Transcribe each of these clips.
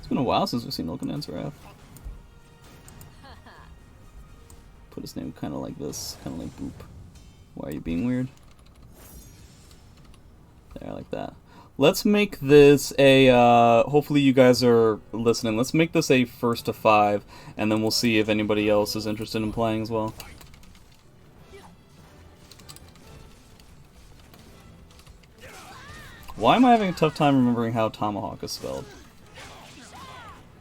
been a while since we've seen Ilkanan's Put his name kind of like this, kind of like Boop. Why are you being weird? There, like that. Let's make this a, hopefully you guys are listening, let's make this a first to 5, and then we'll see if anybody else is interested in playing as well. Why am I having a tough time remembering how Tomahawk is spelled?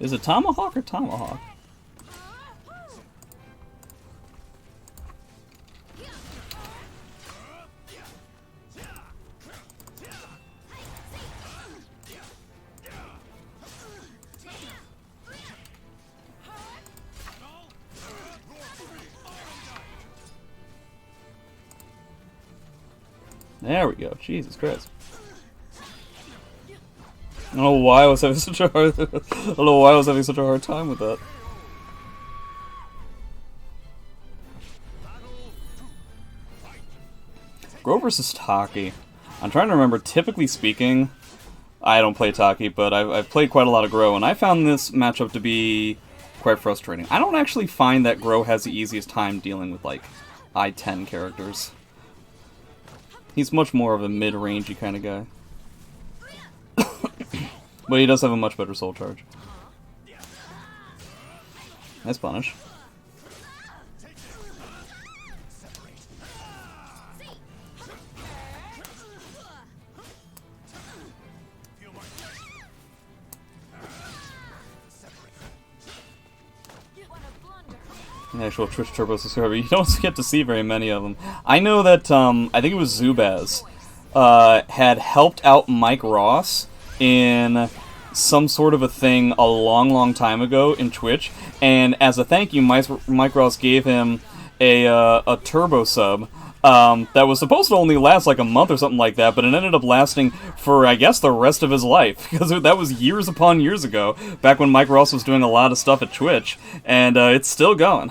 Is it Tomahawk or Tomahawk? There we go. Jesus Christ. I don't know why I was having such a hard time with that. Grow versus Taki. I'm trying to remember, typically speaking, I don't play Taki, but I've played quite a lot of Grow, and I found this matchup to be quite frustrating. I don't actually find that Grow has the easiest time dealing with, like, I-10 characters. He's much more of a mid-rangey kind of guy. But he does have a much better soul charge. Nice punish. An actual Twitch Turbo subscriber. You don't get to see very many of them. I know that, I think it was Zubaz, had helped out Mike Ross in some sort of a thing a long time ago in Twitch, and as a thank you, Mike Ross gave him a turbo sub that was supposed to only last like a month or something like that, but it ended up lasting for, I guess, the rest of his life, because that was years upon years ago, back when Mike Ross was doing a lot of stuff at Twitch, and it's still going.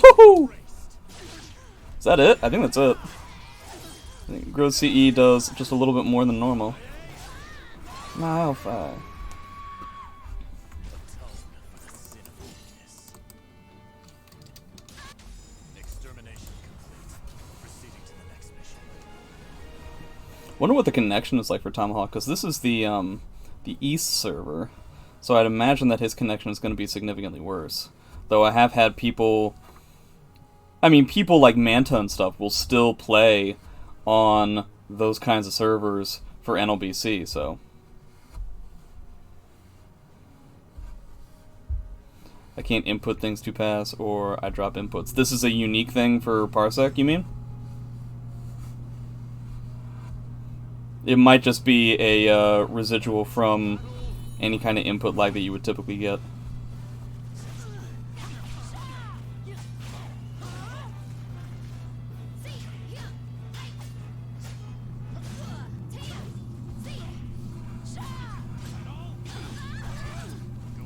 Woohoo! Is that it? I think that's it. I think Grow CE does just a little bit more than normal. Mile 5. Wonder what the connection is like for Tomahawk, because this is the East server, so I'd imagine that his connection is going to be significantly worse. Though I have had people... I mean, people like Manta and stuff will still play on those kinds of servers for NLBC, so... I can't input things to pass, or I drop inputs. This is a unique thing for PARSEC, you mean? It might just be a residual from any kind of input lag that you would typically get.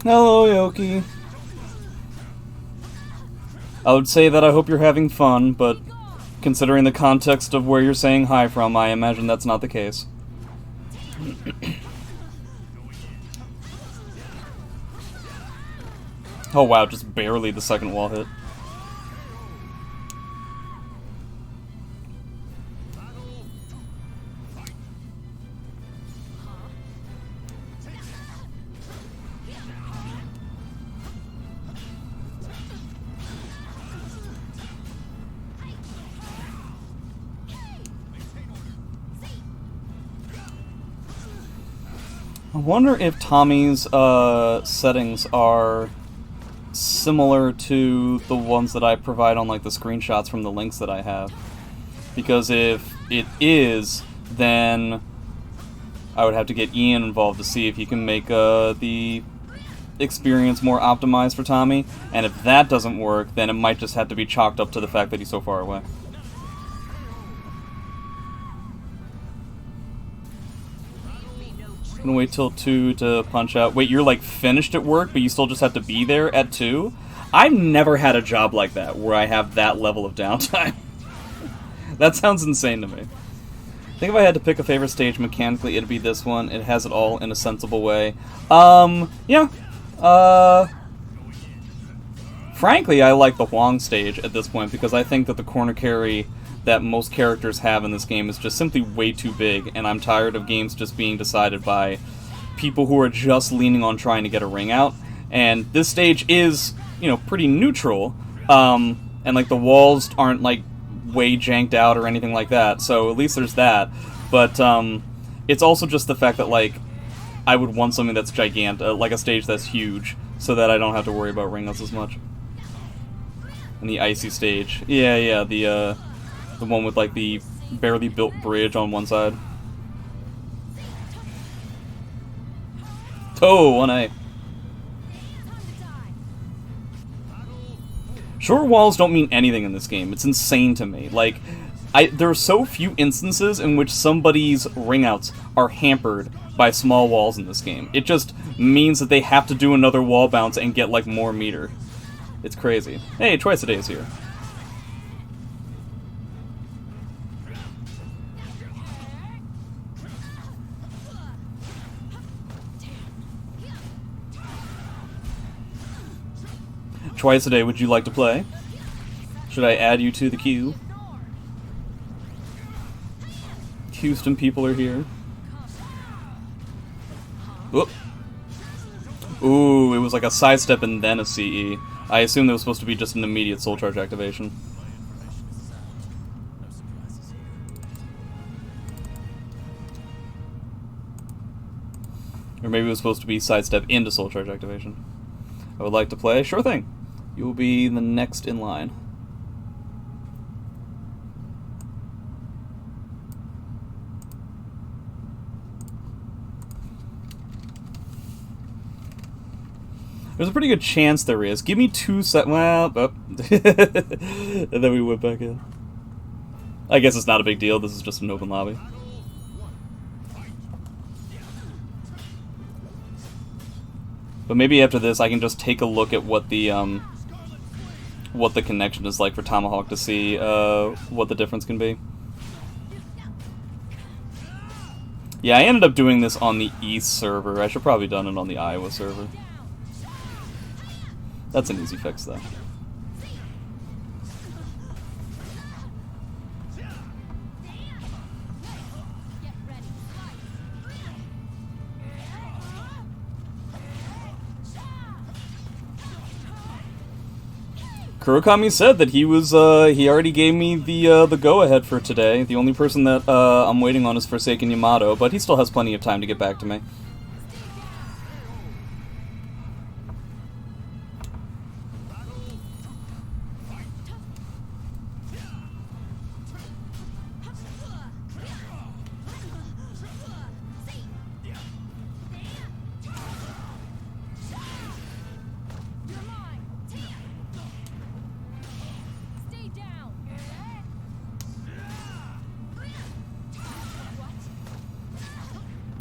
Hello, Yoki. I would say that I hope you're having fun, but considering the context of where you're saying hi from, I imagine that's not the case. Oh wow, just barely the second wall hit. I wonder if Tommy's settings are similar to the ones that I provide on like the screenshots from the links that I have. Because if it is, then I would have to get Ian involved to see if he can make the experience more optimized for Tommy. And if that doesn't work, then it might just have to be chalked up to the fact that he's so far away. I'm gonna wait till 2 to punch out. Wait, you're like finished at work, but you still just have to be there at 2? I've never had a job like that, where I have that level of downtime. That sounds insane to me. I think if I had to pick a favorite stage mechanically, it'd be this one. It has it all in a sensible way. Yeah. Frankly, I like the Huang stage at this point because I think that the corner carry that most characters have in this game is just simply way too big, and I'm tired of games just being decided by people who are just leaning on trying to get a ring out. And this stage is, you know, pretty neutral, and like the walls aren't like way janked out or anything like that, so at least there's that. But it's also just the fact that like I would want something that's gigantic, like a stage that's huge, so that I don't have to worry about ring outs as much. And the icy stage, yeah, the one with like the barely built bridge on one side. Oh, 1A. Short walls don't mean anything in this game. It's insane to me. Like, there are so few instances in which somebody's ring outs are hampered by small walls in this game. It just means that they have to do another wall bounce and get like more meter. It's crazy. Hey, Twice a Day is here. Twice a Day, would you like to play? Should I add you to the queue? Houston people are here. Whoop. Ooh, it was like a sidestep and then a CE. I assume that was supposed to be just an immediate soul charge activation. Or maybe it was supposed to be sidestep into soul charge activation. I would like to play. Sure thing. You will be the next in line. There's a pretty good chance there is. Give me 2 sec. Well, oh. And then we went back in. I guess it's not a big deal. This is just an open lobby. But maybe after this, I can just take a look at what the connection is like for Tomahawk to see what the difference can be. Yeah, I ended up doing this on the East server. I should probably done it on the Iowa server. That's an easy fix, though. Kurokami said that he was, he already gave me the go-ahead for today. The only person that, I'm waiting on is Forsaken Yamato, but he still has plenty of time to get back to me.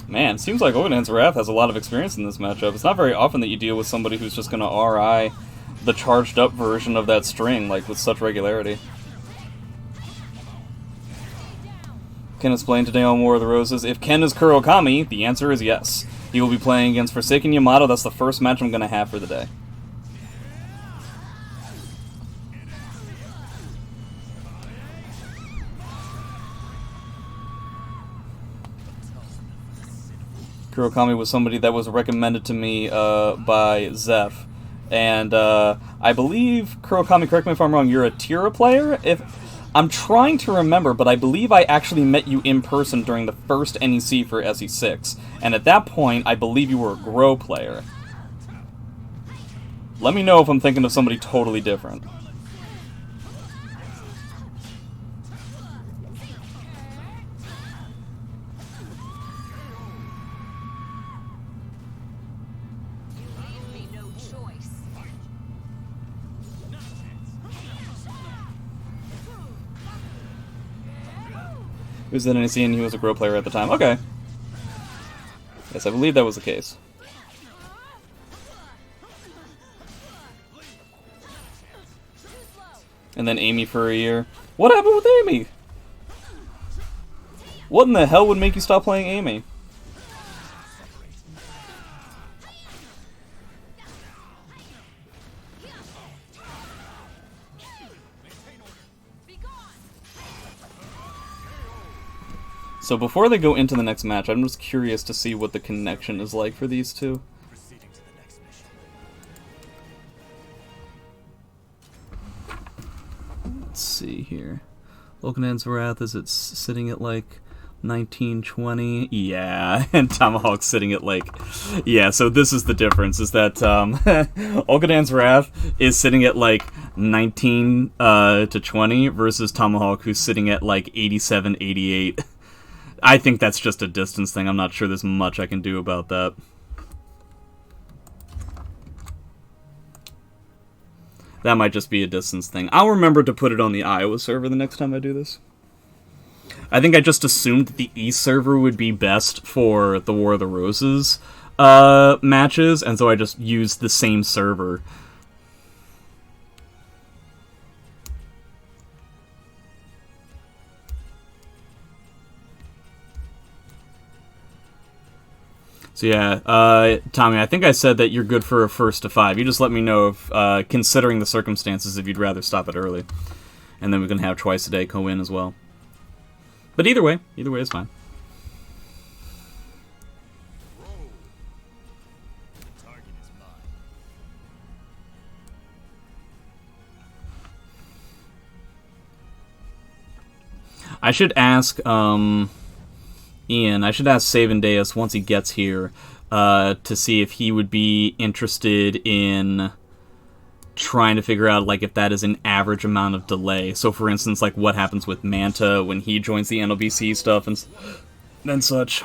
Man, seems like Odin's Wrath has a lot of experience in this matchup. It's not very often that you deal with somebody who's just gonna RI the charged up version of that string, like, with such regularity. Ken is playing today on War of the Roses. If Ken is Kurokami, the answer is yes. He will be playing against Forsaken Yamato. That's the first match I'm gonna have for the day. Kurokami was somebody that was recommended to me by Zeph, and I believe, Kurokami, correct me if I'm wrong, you're a Tira player? I'm trying to remember, but I believe I actually met you in person during the first NEC for SE6, and at that point, I believe you were a Grow player. Let me know if I'm thinking of somebody totally different. He was in NEC and he was a Grow player at the time. Okay. Yes, I believe that was the case. And then Amy for a year. What happened with Amy? What in the hell would make you stop playing Amy? So before they go into the next match, I'm just curious to see what the connection is like for these two. Let's see here. Lokanan's Wrath is sitting at like 1920. Yeah, and Tomahawk's sitting at like... Yeah, so this is the difference, is that Olgadan's Wrath is sitting at like 19 to 20 versus Tomahawk, who's sitting at like 87, 88. I think that's just a distance thing. I'm not sure there's much I can do about that. That might just be a distance thing. I'll remember to put it on the Iowa server the next time I do this. I think I just assumed that the East server would be best for the War of the Roses matches, and so I just used the same server. So yeah, Tommy, I think I said that you're good for a first to 5. You just let me know if, considering the circumstances, if you'd rather stop it early. And then we can have twice a day co-in as well. But either way is fine. I should ask, Ian, I should ask Savendeus once he gets here to see if he would be interested in trying to figure out like if that is an average amount of delay. So for instance, like what happens with Manta when he joins the NLBC stuff and such.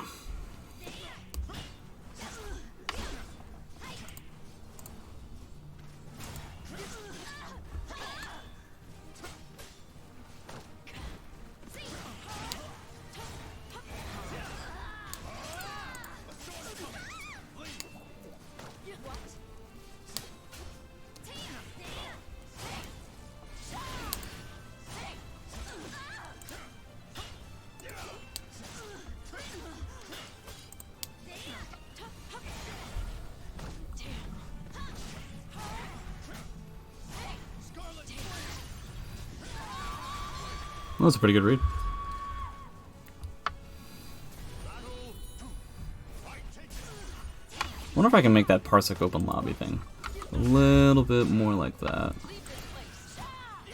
Well, that's a pretty good read. Wonder if I can make that PARSEC open lobby thing a little bit more like that.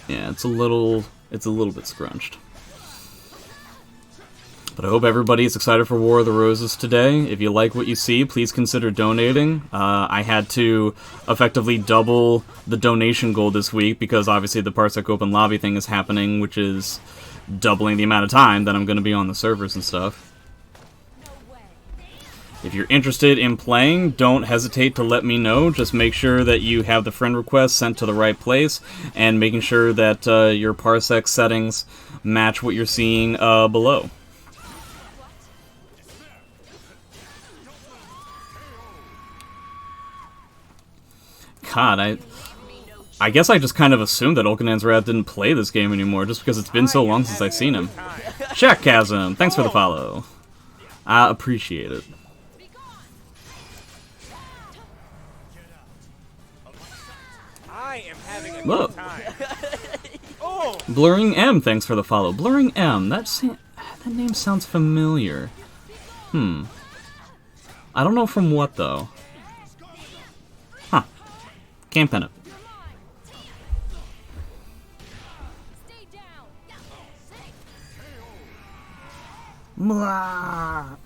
Yeah, it's a little bit scrunched. But I hope everybody is excited for War of the Roses today. If you like what you see, please consider donating. I had to effectively double the donation goal this week because obviously the PARSEC Open Lobby thing is happening, which is doubling the amount of time that I'm going to be on the servers and stuff. If you're interested in playing, don't hesitate to let me know. Just make sure that you have the friend request sent to the right place and making sure that your PARSEC settings match what you're seeing below. God, I guess I just kind of assumed that Olkanan's Wrath didn't play this game anymore just because it's been so long since I've seen him. Check Chasm, thanks for the follow. I appreciate it. Look. Blurring M, thanks for the follow. Blurring M, that name sounds familiar. I don't know from what though. Huh. Can't pin it. Blah.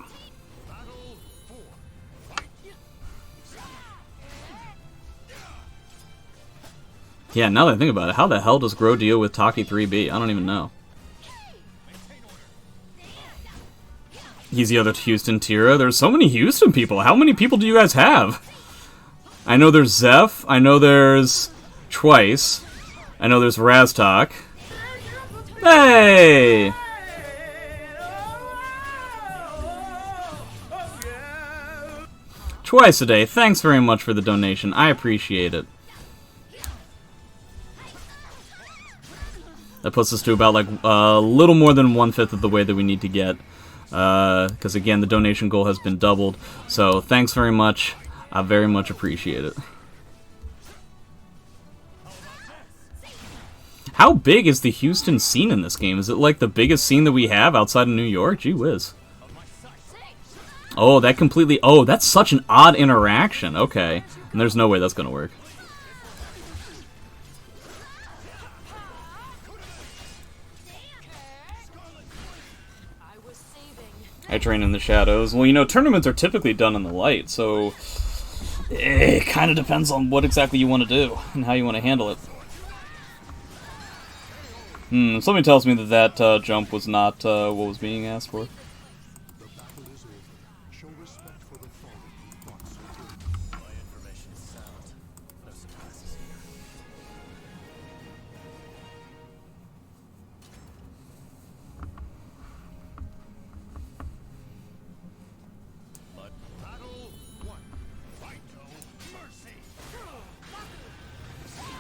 Yeah, now that I think about it, how the hell does Grow deal with Taki 3B? I don't even know. He's the other Houston Tira. There's so many Houston people. How many people do you guys have? I know there's Zeph. I know there's Twice. I know there's Raztok. Hey! Twice a day. Thanks very much for the donation. I appreciate it. That puts us to about like a little more than 1/5 of the way that we need to get because again, the donation goal has been doubled. So thanks very much. I very much appreciate it. How big is the Houston scene in this game? Is it like the biggest scene that we have outside of New York? Gee whiz. Oh, that completely... Oh, that's such an odd interaction. Okay. And there's no way that's going to work. I train in the shadows. Well, you know, tournaments are typically done in the light, so... It kind of depends on what exactly you want to do and how you want to handle it. Something tells me that that jump was not what was being asked for.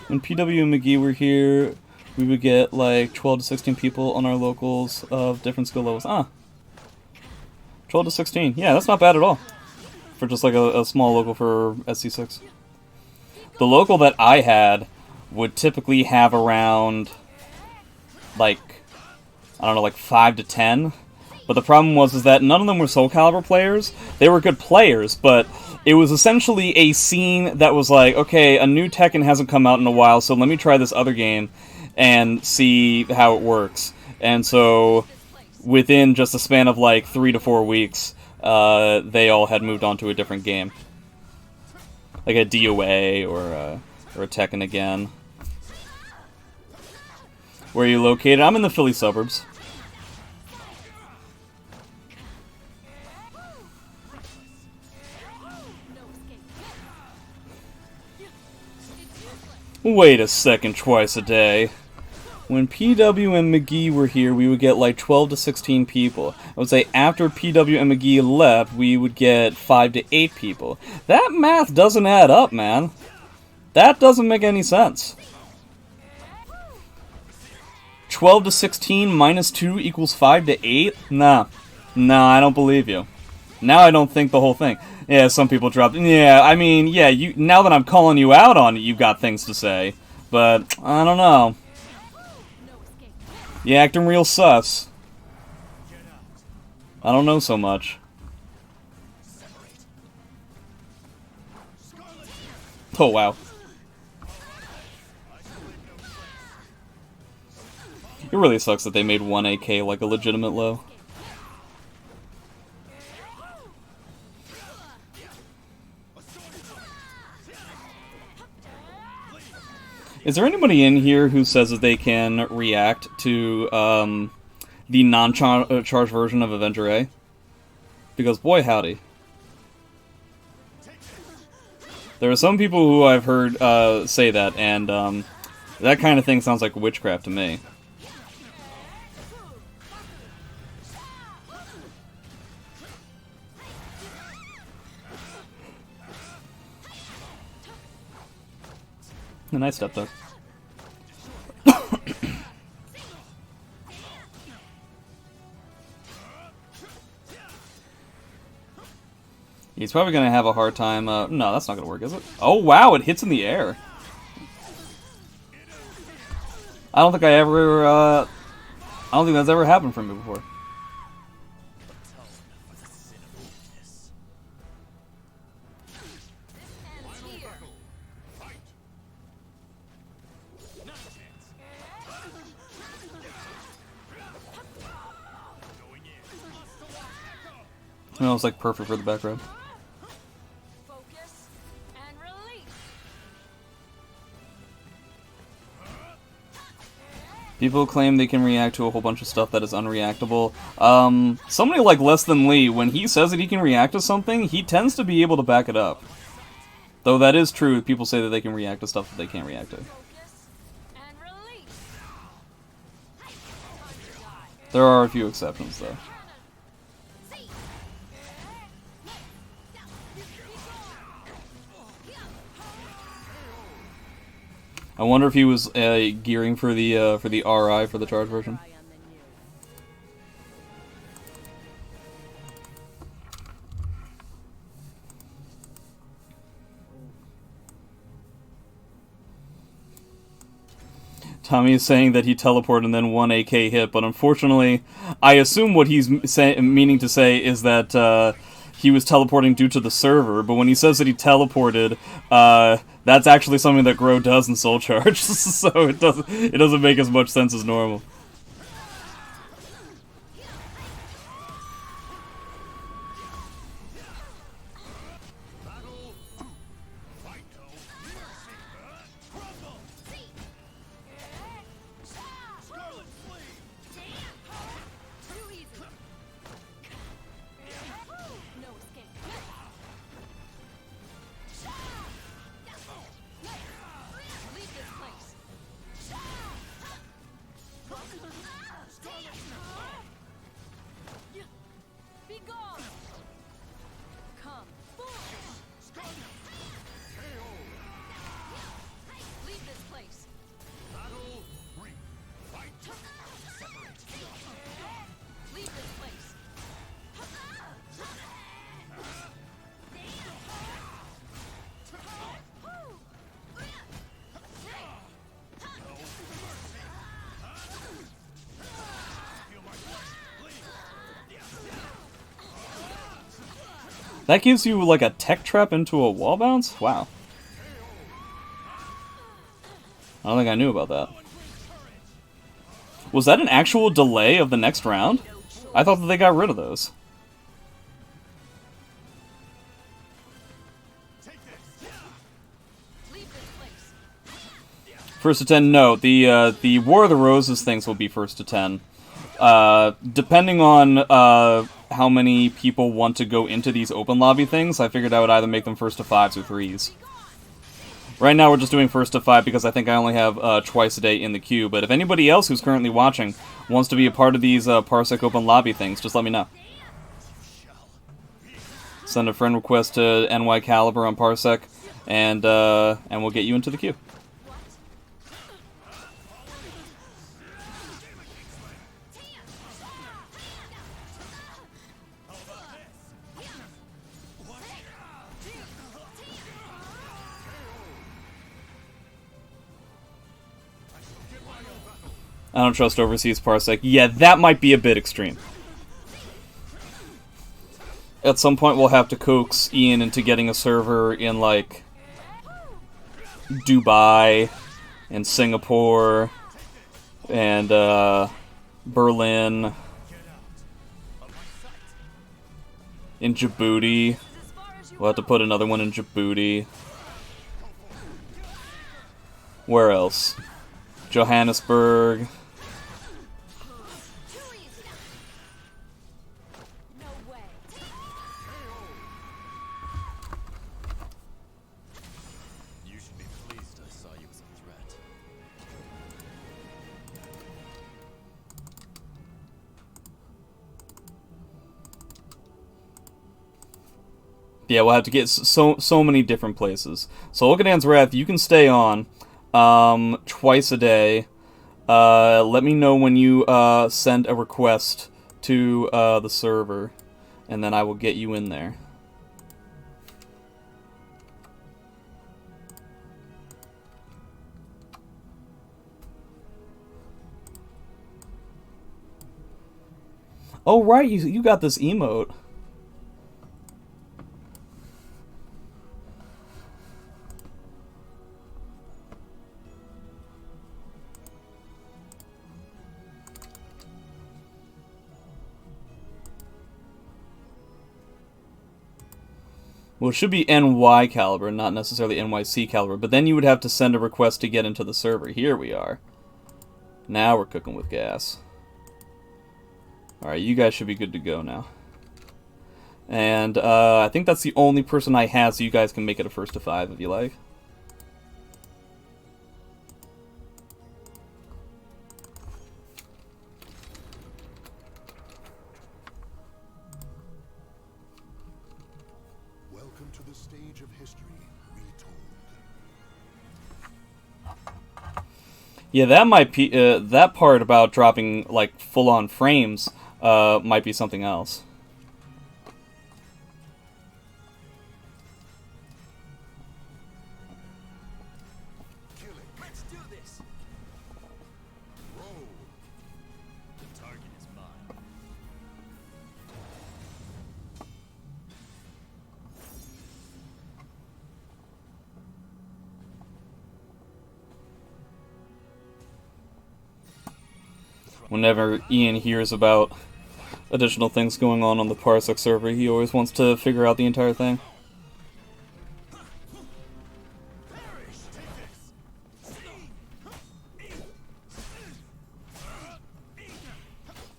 When PW and McGee were here, we would get like 12 to 16 people on our locals of different skill levels. 12 to 16. Yeah, that's not bad at all. For just like a small local for SC6. The local that I had would typically have around, like, I don't know, like 5 to 10. But the problem was is that none of them were Soul Calibur players. They were good players, but it was essentially a scene that was like, okay, a new Tekken hasn't come out in a while, so let me try this other game and see how it works. And so, within just a span of like 3 to 4 weeks, they all had moved on to a different game. Like a DOA or a Tekken again. Where are you located? I'm in the Philly suburbs. Wait a second, twice a day. When PW and McGee were here, we would get like 12 to 16 people. I would say after PW and McGee left, we would get 5 to 8 people. That math doesn't add up, man. That doesn't make any sense. 12 to 16 minus 2 equals 5 to 8? Nah. Nah, I don't believe you. Now I don't think the whole thing. Yeah, some people dropped... Yeah, I mean, yeah, you. Now that I'm calling you out on it, you've got things to say. But, I don't know. You acting real sus. I don't know so much. Oh, wow. It really sucks that they made 1 AK like a legitimate low. Is there anybody in here who says that they can react to the non-charged version of Avenger A? Because boy howdy. There are some people who I've heard say that, and that kind of thing sounds like witchcraft to me. A nice step though. He's probably going to have a hard time... no, that's not going to work, is it? Oh, wow, it hits in the air. I don't think I ever... I don't think that's ever happened for me before. No, it's like perfect for the back rub. People claim they can react to a whole bunch of stuff that is unreactable. Somebody like Less Than Lee, when he says that he can react to something, he tends to be able to back it up. Though that is true, people say that they can react to stuff that they can't react to. There are a few exceptions, though. I wonder if he was gearing for the RI for the charge version. Tommy is saying that he teleported and then one AK hit, but unfortunately, I assume what he's meaning to say is that he was teleporting due to the server, but when he says that he teleported, that's actually something that Gro does in Soul Charge, so it doesn't make as much sense as normal. That gives you, like, a tech trap into a wall bounce? Wow. I don't think I knew about that. Was that an actual delay of the next round? I thought that they got rid of those. First to 10, no. The War of the Roses things will be first to 10. Depending on how many people want to go into these open lobby things, I figured I would either make them first to 5s or 3s. Right now we're just doing first to 5 because I think I only have twice a day in the queue, but if anybody else who's currently watching wants to be a part of these PARSEC open lobby things, just let me know. Send a friend request to NY Caliber on PARSEC, and we'll get you into the queue. I don't trust overseas PARSEC. Yeah, that might be a bit extreme. At some point we'll have to coax Ian into getting a server in, like, Dubai, and Singapore, and, Berlin, in Djibouti. We'll have to put another one in Djibouti. Where else? Johannesburg. Yeah, we'll have to get so many different places. So Olgadan's Wrath, you can stay on twice a day. Let me know when you send a request to the server, and then I will get you in there. Oh right, you got this emote. Well, it should be NY Caliber, not necessarily NYC Caliber, but then you would have to send a request to get into the server. Here we are. Now we're cooking with gas. Alright, you guys should be good to go now. And I think that's the only person I have, so you guys can make it a first to 5 if you like. Welcome to the stage of history retold. Yeah, that might be that part about dropping like full-on frames might be something else. Whenever Ian hears about additional things going on the PARSEC server, he always wants to figure out the entire thing.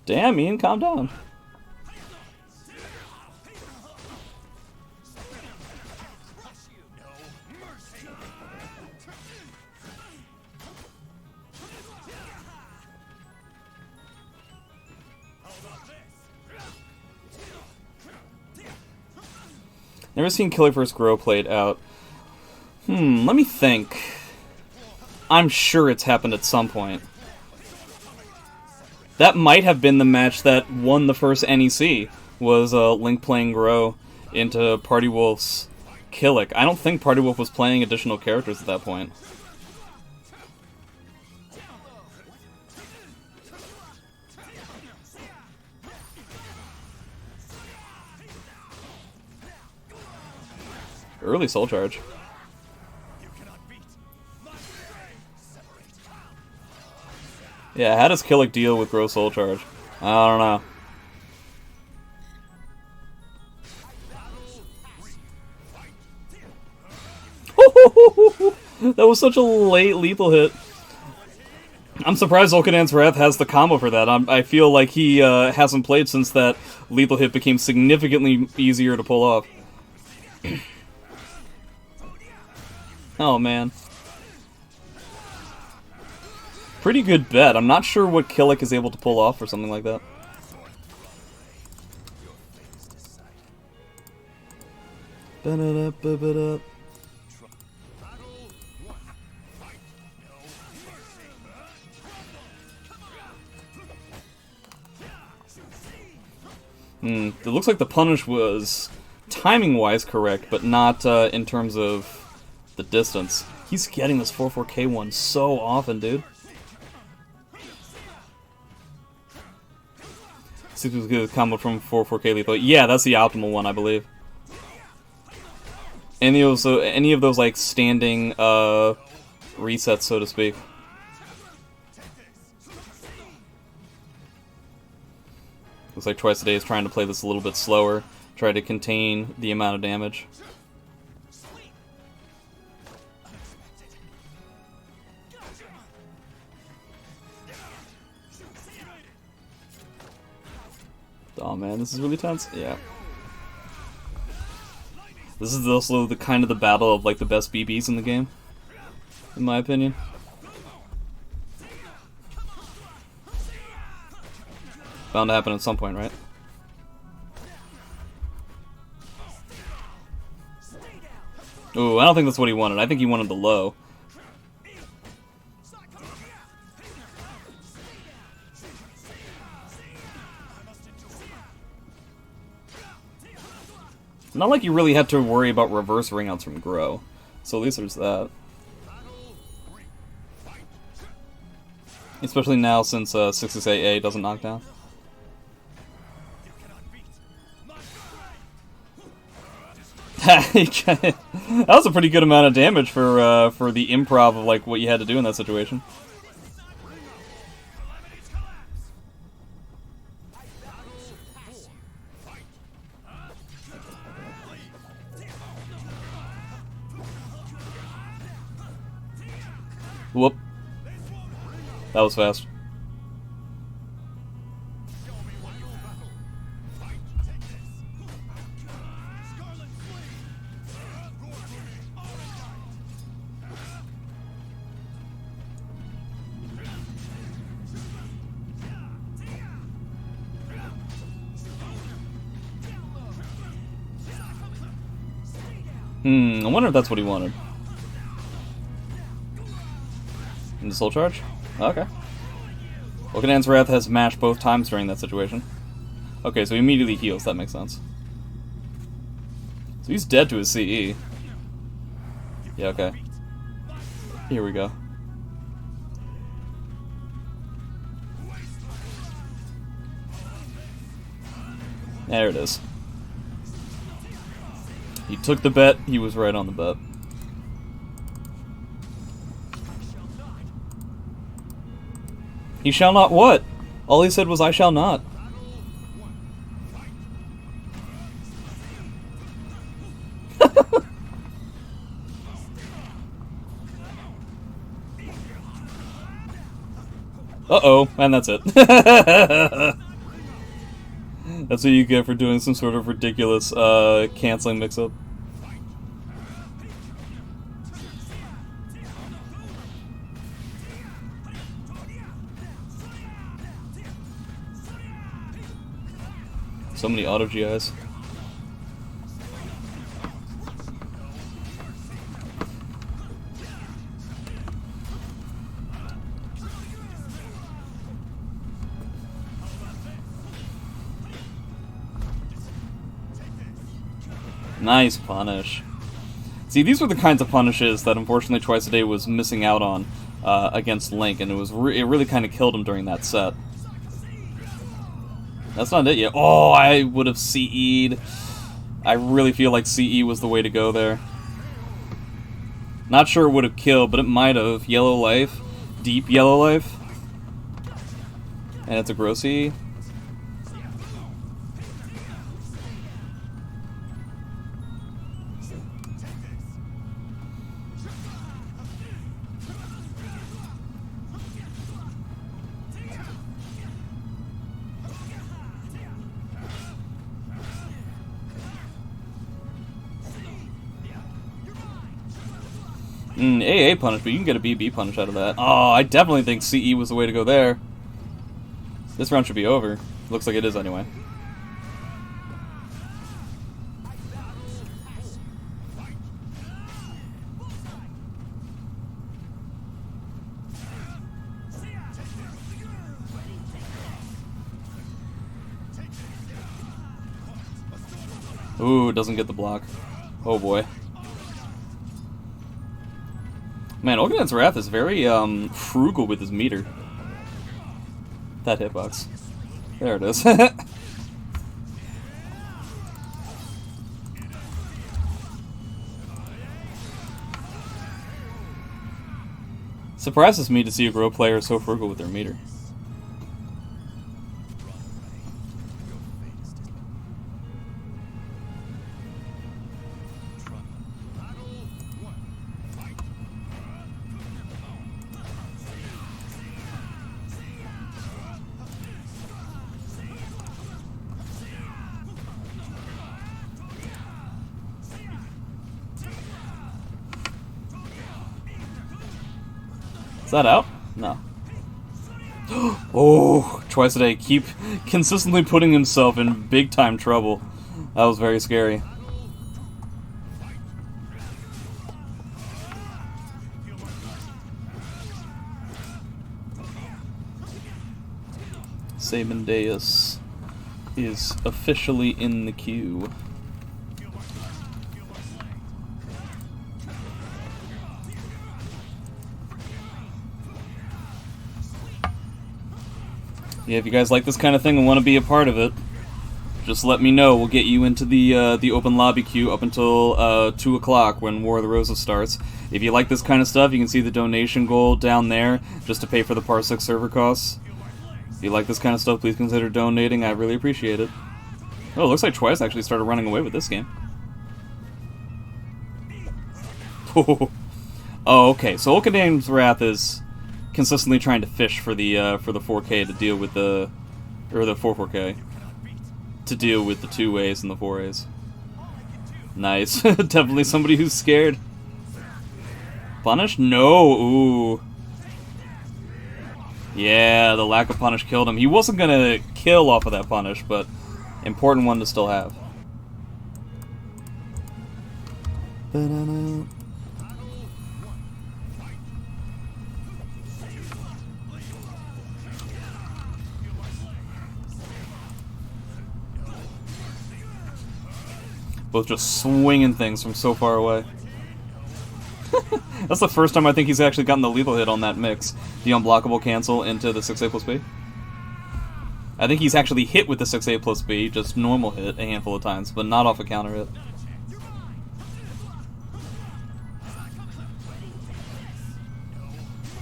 Damn, Ian, calm down. Never seen Killer vs. Grow played out. Let me think. I'm sure it's happened at some point. That might have been the match that won the first NEC, was Link playing Grow into Party Wolf's Killick. I don't think Party Wolf was playing additional characters at that point. Early Soul Charge. Yeah, how does Killick deal with Grow Soul Charge? I don't know. That was such a late lethal hit. I'm surprised Zul'Kadan's Wrath has the combo for that. I feel like he hasn't played since that lethal hit became significantly easier to pull off. Oh, man. Pretty good bet. I'm not sure what Killick is able to pull off or something like that. It looks like the punish was timing-wise correct, but not in terms of the distance. He's getting this 4-4K1 so often, dude. See if we get a combo from 4-4K lethal. Yeah, that's the optimal one, I believe. Any of those like standing resets, so to speak. Looks like Twice a Day is trying to play this a little bit slower, try to contain the amount of damage. Oh man, this is really tense. Yeah. This is also the kind of the battle of like the best BBs in the game, in my opinion. Bound to happen at some point, right? Ooh, I don't think that's what he wanted. I think he wanted the low. Not like you really had to worry about reverse ringouts from Grow, so at least there's that. Especially now since 668A doesn't knock down. That was a pretty good amount of damage for the improv of like what you had to do in that situation. Whoop. That was fast. I wonder if that's what he wanted. In the Soul Charge? Okay. Zul'Kadan's Wrath has mashed both times during that situation. Okay, so he immediately heals, that makes sense. So he's dead to his CE. Yeah, okay. Here we go. There it is. He took the bet, he was right on the bet. He shall not what? All he said was, "I shall not." Uh-oh, and that's it. That's what you get for doing some sort of ridiculous, canceling mix-up. So many auto GIs. Nice punish. See, these were the kinds of punishes that unfortunately Twice a Day was missing out on against Link, and it really kind of killed him during that set. That's not it yet. Oh, I would have CE'd. I really feel like CE was the way to go there. Not sure it would have killed, but it might have. Yellow life. Deep yellow life. And it's a gross E. AA punish, but you can get a BB punish out of that. Oh, I definitely think CE was the way to go there. This round should be over. Looks like it is anyway. Ooh, doesn't get the block. Oh boy. Man, Oganen's Wrath is very frugal with his meter. That hitbox. There it is. Surprises me to see a Grow player so frugal with their meter. Is that out? No. Oh, Twice a Day. Keep consistently putting himself in big time trouble. That was very scary. Sabandeus is officially in the queue. Yeah, if you guys like this kind of thing and want to be a part of it, just let me know. We'll get you into the open lobby queue up until 2 o'clock when War of the Roses starts. If you like this kind of stuff, you can see the donation goal down there, just to pay for the PARSEC server costs. If you like this kind of stuff, please consider donating. I really appreciate it. Oh, it looks like Twice actually started running away with this game. Oh, okay. So Okandane's Wrath is consistently trying to fish for the 4K to deal with the 4K to deal with the 2As and the 4As. Nice. Definitely somebody who's scared. Punish? No. Ooh. Yeah, the lack of punish killed him. He wasn't gonna kill off of that punish, but important one to still have. Ba-da-da. Both just swinging things from so far away. That's the first time I think he's actually gotten the lethal hit on that mix. The unblockable cancel into the 6A plus B. I think he's actually hit with the 6A plus B, just normal hit a handful of times, but not off a counter hit.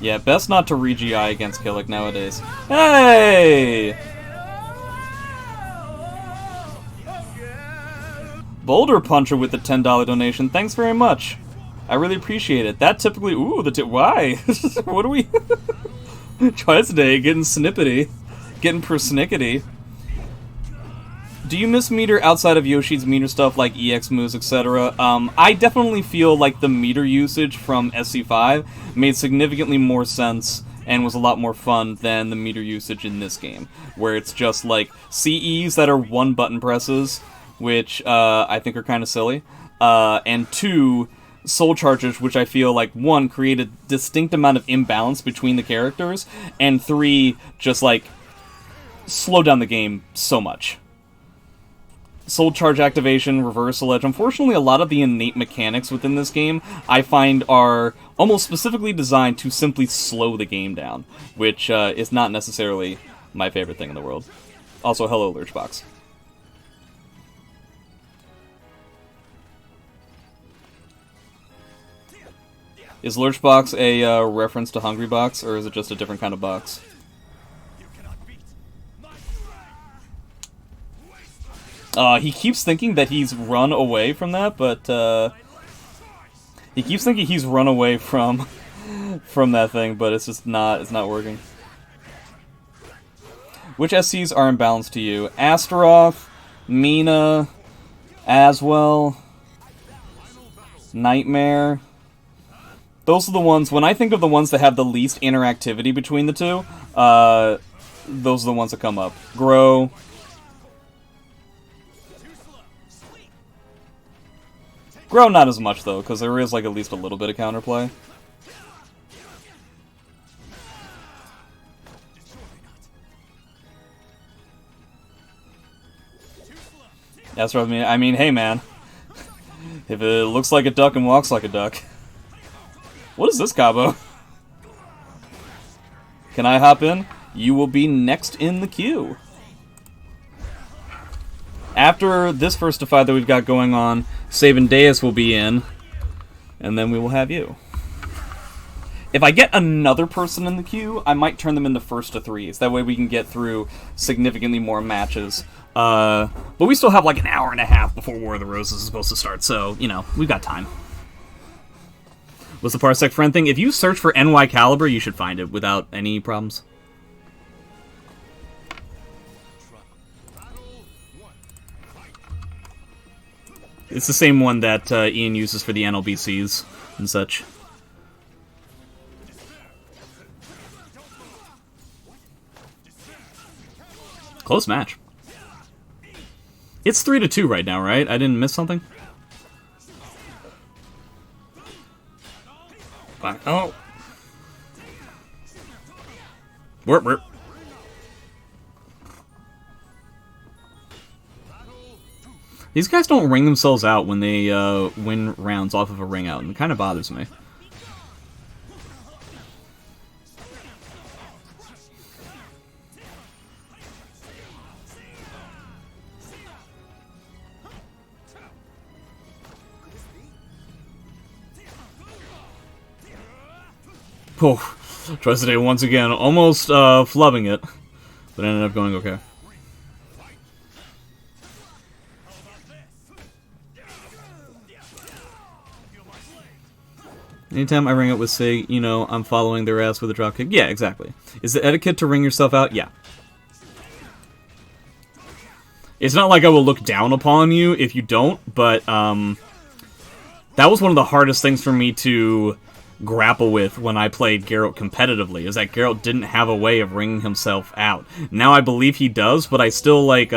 Yeah, best not to re-GI against Killick nowadays. Hey! Boulder Puncher with the $10 donation. Thanks very much. I really appreciate it. That typically... Ooh, why? What do we... Twice a day, getting snippety. Getting persnickety. Do you miss meter outside of Yoshi's meter stuff like EX moves, etc.? I definitely feel like the meter usage from SC5 made significantly more sense and was a lot more fun than the meter usage in this game, where it's just like CEs that are 1 button presses, which I think are kind of silly, and 2 soul charges, which I feel like 1 create a distinct amount of imbalance between the characters, and 3 just like slow down the game so much. Soul charge activation, reversal edge. Unfortunately, a lot of the innate mechanics within this game I find are almost specifically designed to simply slow the game down, which is not necessarily my favorite thing in the world. Also, hello, Lurchbox. Is Lurchbox a reference to Hungry Box, or is it just a different kind of box? He keeps thinking that he's run away from that, but, he keeps thinking he's run away from that thing, but it's just not, it's not working. Which SCs are imbalanced to you? Astaroth, Mina, Aswell, Nightmare. Those are the ones, when I think of the ones that have the least interactivity between the two, those are the ones that come up. Grow. Grow not as much, though, because there is, like, at least a little bit of counterplay. That's what I mean. I mean, hey, man. If it looks like a duck and walks like a duck. What is this, Cabo? Can I hop in? You will be next in the queue. After this first Defy that we've got going on, Saban Deus will be in, and then we will have you. If I get another person in the queue, I might turn them into first to threes. That way we can get through significantly more matches. But we still have like an hour and a half before War of the Roses is supposed to start, so, you know, we've got time. What's the Parsec friend thing? If you search for NY Caliber, you should find it without any problems. It's the same one that Ian uses for the NLBCs and such. Close match. It's 3-2 right now, right? I didn't miss something? Fine. Oh. Warp. These guys don't ring themselves out when they win rounds off of a ring out, and it kind of bothers me. Oh, tries today once again, almost flubbing it, but ended up going okay. Anytime I ring it with Sig, you know, I'm following their ass with a dropkick. Yeah, exactly. Is it etiquette to ring yourself out? Yeah. It's not like I will look down upon you if you don't, but that was one of the hardest things for me to grapple with when I played Geralt competitively, is that Geralt didn't have a way of ringing himself out. Now I believe he does, but I still, like,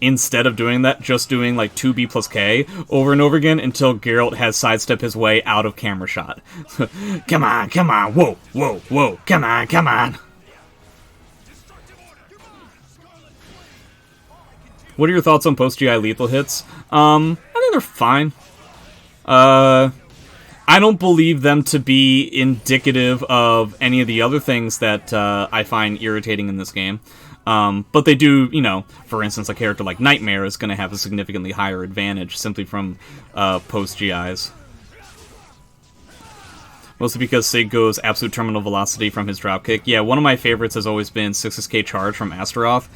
instead of doing that, just doing, like, 2B plus K over and over again until Geralt has sidestepped his way out of camera shot. Come on, whoa, come on. What are your thoughts on post-GI lethal hits? I think they're fine. I don't believe them to be indicative of any of the other things that I find irritating in this game. But they do, you know, for instance, a character like Nightmare is going to have a significantly higher advantage simply from post-GIs. Mostly because Sig goes absolute terminal velocity from his dropkick. Yeah, one of my favorites has always been 6k charge from Astaroth.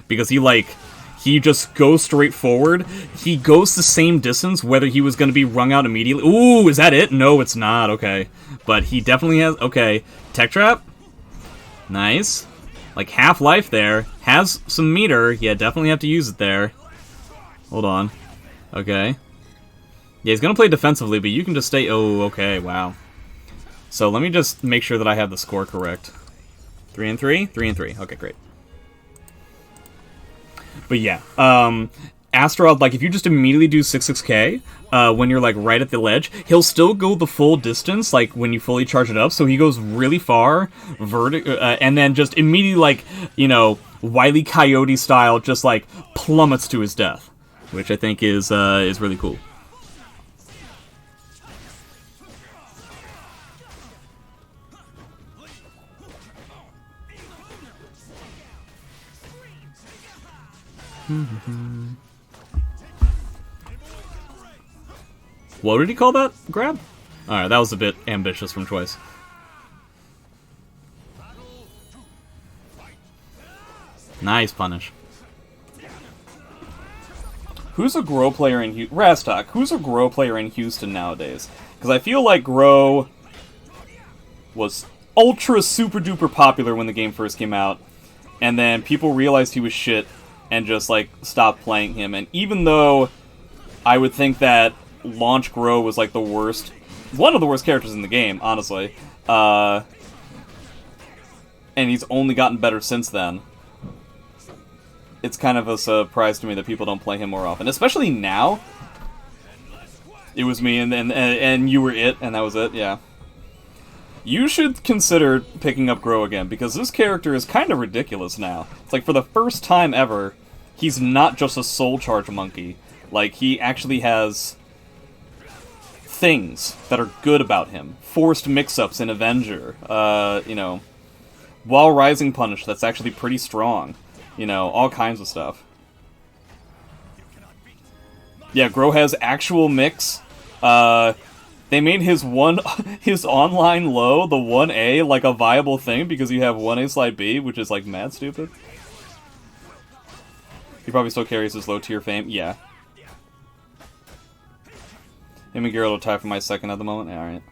Because he just goes straight forward. He goes the same distance whether he was going to be wrung out immediately. Ooh, is that it? No, it's not. Okay. But he definitely has... Okay. Tech Trap? Nice. Like, half life there. Has some meter. Yeah, definitely have to use it there. Hold on. Okay. Yeah, he's going to play defensively, but you can just stay... Oh, okay, wow. So let me just make sure that I have the score correct. 3 and 3? 3 and 3. Okay, great. But yeah, Astaroth, like, if you just immediately do 6k, when you're, like, right at the ledge, he'll still go the full distance, like, when you fully charge it up, so he goes really far, and then just immediately, like, you know, Wile E. Coyote style, just, like, plummets to his death, which I think is really cool. What did he call that grab? Alright, that was a bit ambitious from Twice. Nice punish. Who's a Grow player in Houston? Rastok, who's a Grow player in Houston nowadays? Because I feel like Grow was ultra super duper popular when the game first came out, and then people realized he was shit and just, like, stopped playing him. And even though I would think that launch Grow was, like, the worst, one of the worst characters in the game, honestly, and he's only gotten better since then, it's kind of a surprise to me that people don't play him more often. Especially now. It was me, and you were it, and that was it, yeah. You should consider picking up Grow again, because this character is kind of ridiculous now. It's like, for the first time ever, he's not just a soul charge monkey. Like, he actually has things that are good about him. Forced mix-ups in Avenger. You know, While Rising Punish, that's actually pretty strong. You know, all kinds of stuff. Yeah, Grow has actual mix. They made his online low, the 1A, like a viable thing because you have 1A slide B, which is like mad stupid. He probably still carries his low tier fame. Yeah. Him and Geralt will tie for my second at the moment. Yeah, alright.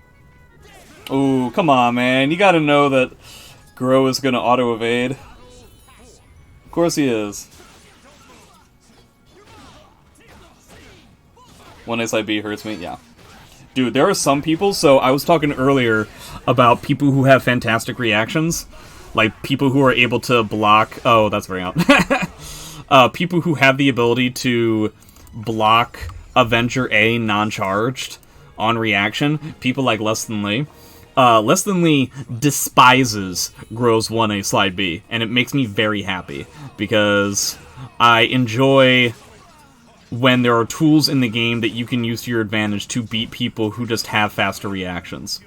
Ooh, come on, man. You gotta know that Grow is gonna auto evade. Of course he is. 1A slide B hurts me. Yeah. Dude, there are some people, so I was talking earlier about people who have fantastic reactions. Like, people who are able to block... Oh, that's very out. People who have the ability to block Avenger A non-charged on reaction. People like Less Than Lee. Less Than Lee despises Grow's 1A slide B, and it makes me very happy, because I enjoy when there are tools in the game that you can use to your advantage to beat people who just have faster reactions.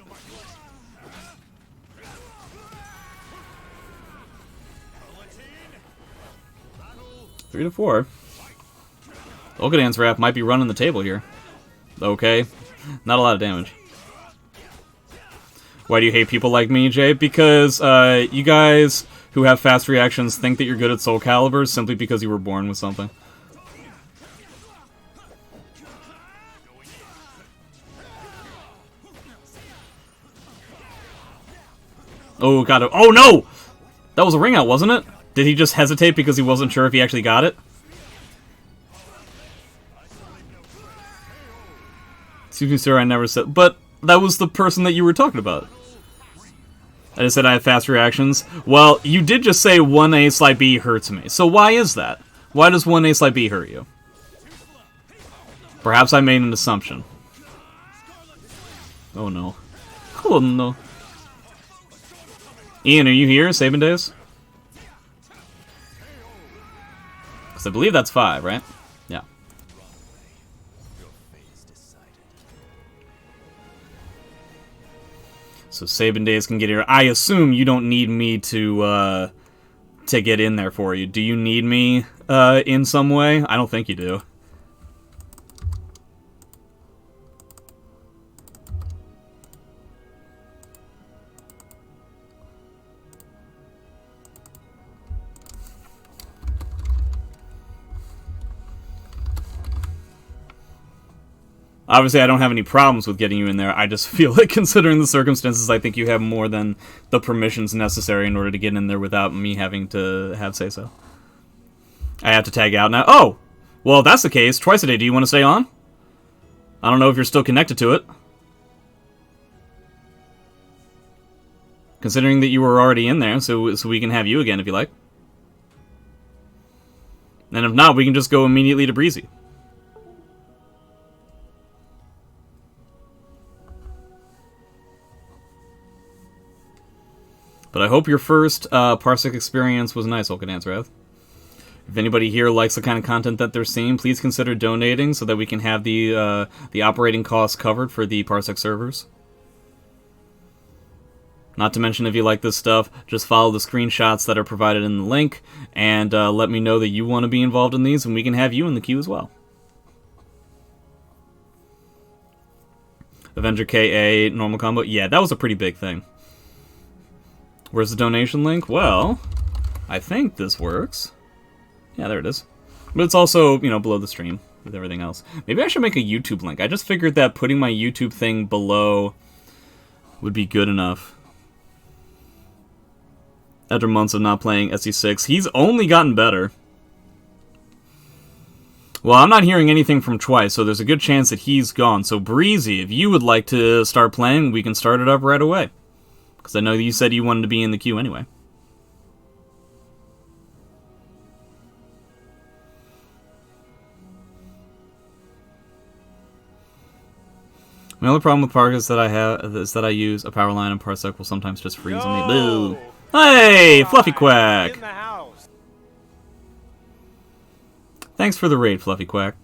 Three to 4. Okadan's Wrath might be running the table here. Okay. Not a lot of damage. Why do you hate people like me, Jay? Because you guys who have fast reactions think that you're good at Soul Calibur simply because you were born with something. Oh, got it. Oh, no! That was a ring out, wasn't it? Did he just hesitate because he wasn't sure if he actually got it? Excuse me, sir, I never said... But that was the person that you were talking about. I just said I have fast reactions. Well, you did just say 1A slide B hurts me. So why is that? Why does 1A slide B hurt you? Perhaps I made an assumption. Oh, no. Oh, no. Ian, are you here, Sabin Days? Because I believe that's 5, right? Yeah. So Sabin Days can get here. I assume you don't need me to get in there for you. Do you need me in some way? I don't think you do. Obviously, I don't have any problems with getting you in there. I just feel like, considering the circumstances, I think you have more than the permissions necessary in order to get in there without me having to have say-so. I have to tag out now. Oh! Well, if that's the case, twice a day, do you want to stay on? I don't know if you're still connected to it. Considering that you were already in there, so we can have you again if you like. And if not, we can just go immediately to Breezy. But I hope your first PARSEC experience was nice, Olkadanzrath. If anybody here likes the kind of content that they're seeing, please consider donating so that we can have the operating costs covered for the PARSEC servers. Not to mention, if you like this stuff, just follow the screenshots that are provided in the link, and let me know that you want to be involved in these, and we can have you in the queue as well. Avenger KA, normal combo. Yeah, that was a pretty big thing. Where's the donation link? Well, I think this works. Yeah, there it is. But it's also, you know, below the stream with everything else. Maybe I should make a YouTube link. I just figured that putting my YouTube thing below would be good enough. After months of not playing SE6, he's only gotten better. Well, I'm not hearing anything from Twice, so there's a good chance that he's gone. So, Breezy, if you would like to start playing, we can start it up right away. Because I know you said you wanted to be in the queue anyway. My only problem with Park is that I use a power line and Parsec will sometimes just freeze on me. Boo! Hey, Fluffy Quack! Thanks for the raid, Fluffy Quack.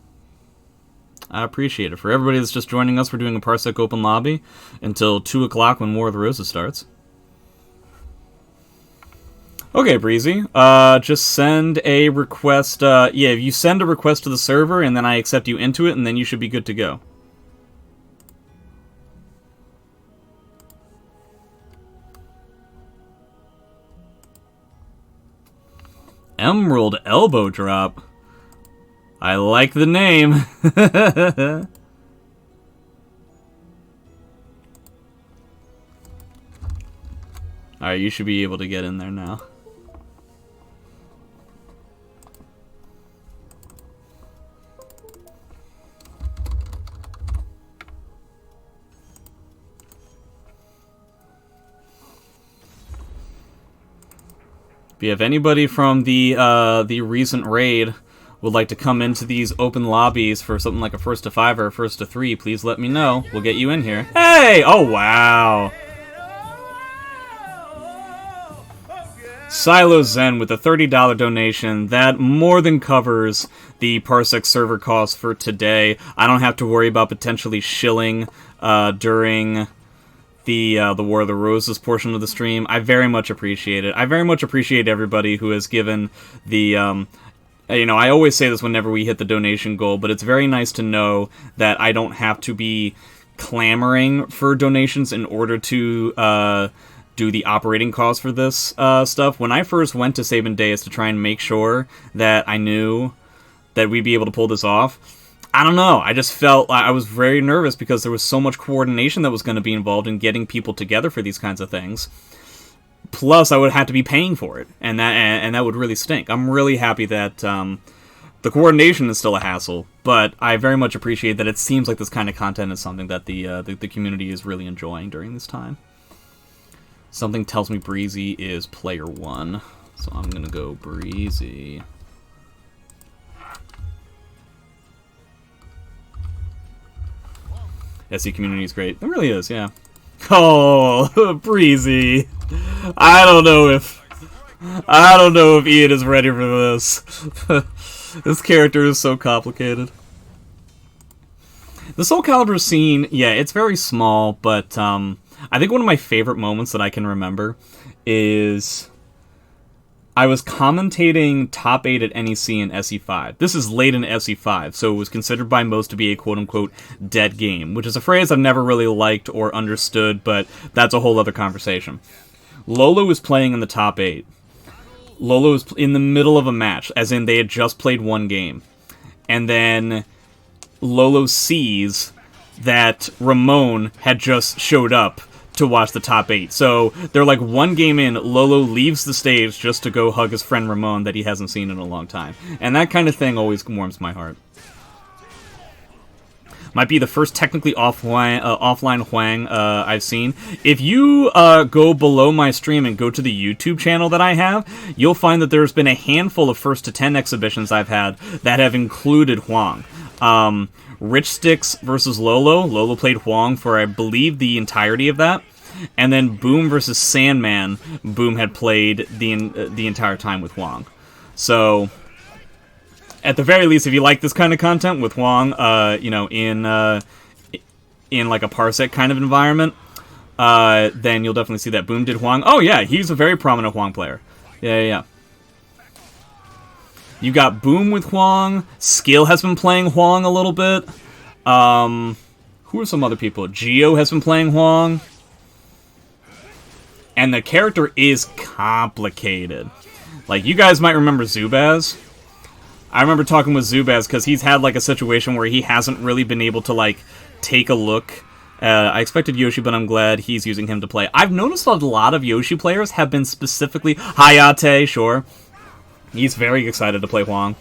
I appreciate it. For everybody that's just joining us, we're doing a Parsec open lobby until 2 o'clock when War of the Roses starts. Okay, Breezy. Just send a request. Yeah, if you send a request to the server, and then I accept you into it, and then you should be good to go. Emerald Elbow Drop. I like the name. Alright, you should be able to get in there now. But if anybody from the recent raid would like to come into these open lobbies for something like a 1st to 5 or a 1st to 3, please let me know. We'll get you in here. Hey! Oh, wow! Silo Zen with a $30 donation. That more than covers the Parsec server costs for today. I don't have to worry about potentially shilling during the War of the Roses portion of the stream. I very much appreciate it. I very much appreciate everybody who has given the... you know, I always say this whenever we hit the donation goal, but it's very nice to know that I don't have to be clamoring for donations in order to do the operating costs for this stuff. When I first went to Sabin Deus to try and make sure that I knew that we'd be able to pull this off, I don't know, I just felt I was very nervous because there was so much coordination that was going to be involved in getting people together for these kinds of things. Plus, I would have to be paying for it, and that would really stink. I'm really happy that the coordination is still a hassle, but I very much appreciate that it seems like this kind of content is something that the community is really enjoying during this time. Something tells me Breezy is player 1, so I'm gonna go Breezy. SE community is great. It really is, yeah. Oh, Breezy. I don't know if Ian is ready for this. This character is so complicated. The Soul Calibur scene, yeah, it's very small, but I think one of my favorite moments that I can remember is I was commentating top 8 at NEC in SE5. This is late in SE5, so it was considered by most to be a quote-unquote dead game, which is a phrase I've never really liked or understood, but that's a whole other conversation. Lolo was playing in the top 8. Lolo was in the middle of a match, as in they had just played one game. And then Lolo sees that Ramon had just showed up to watch the top 8. So they're like one game in, Lolo leaves the stage just to go hug his friend Ramon that he hasn't seen in a long time. And that kind of thing always warms my heart. Might be the first technically offline Huang I've seen. If you go below my stream and go to the YouTube channel that I have, you'll find that there's been a handful of first to 10 exhibitions I've had that have included Huang. Rich Sticks versus Lolo. Lolo played Huang for, I believe, the entirety of that. And then Boom versus Sandman. Boom had played the entire time with Huang. So, at the very least, if you like this kind of content with Huang, you know, in like a PARSEC kind of environment, then you'll definitely see that. Boom did Huang. Oh yeah, he's a very prominent Huang player. Yeah. You got Boom with Huang. Skill has been playing Huang a little bit. Who are some other people? Geo has been playing Huang. And the character is complicated. Like, you guys might remember Zubaz. I remember talking with Zubaz because he's had, like, a situation where he hasn't really been able to, like, take a look. I expected Yoshi, but I'm glad he's using him to play. I've noticed a lot of Yoshi players have been specifically... Hayate, sure. He's very excited to play Huang.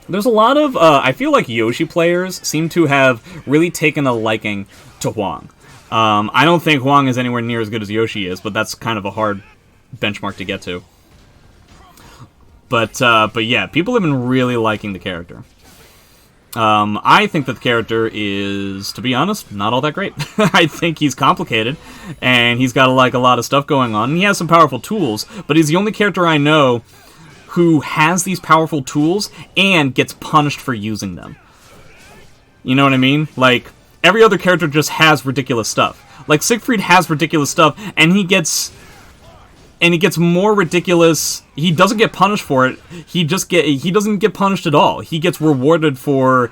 There's a lot of... I feel like Yoshi players seem to have really taken a liking to Huang. I don't think Huang is anywhere near as good as Yoshi is, but that's kind of a hard benchmark to get to. But yeah, people have been really liking the character. I think that the character is, to be honest, not all that great. I think he's complicated, and he's got like a lot of stuff going on, and he has some powerful tools, but he's the only character I know who has these powerful tools and gets punished for using them. You know what I mean? Like, every other character just has ridiculous stuff. Like, Siegfried has ridiculous stuff, and he gets more ridiculous. He doesn't get punished for it. He doesn't get punished at all. He gets rewarded for,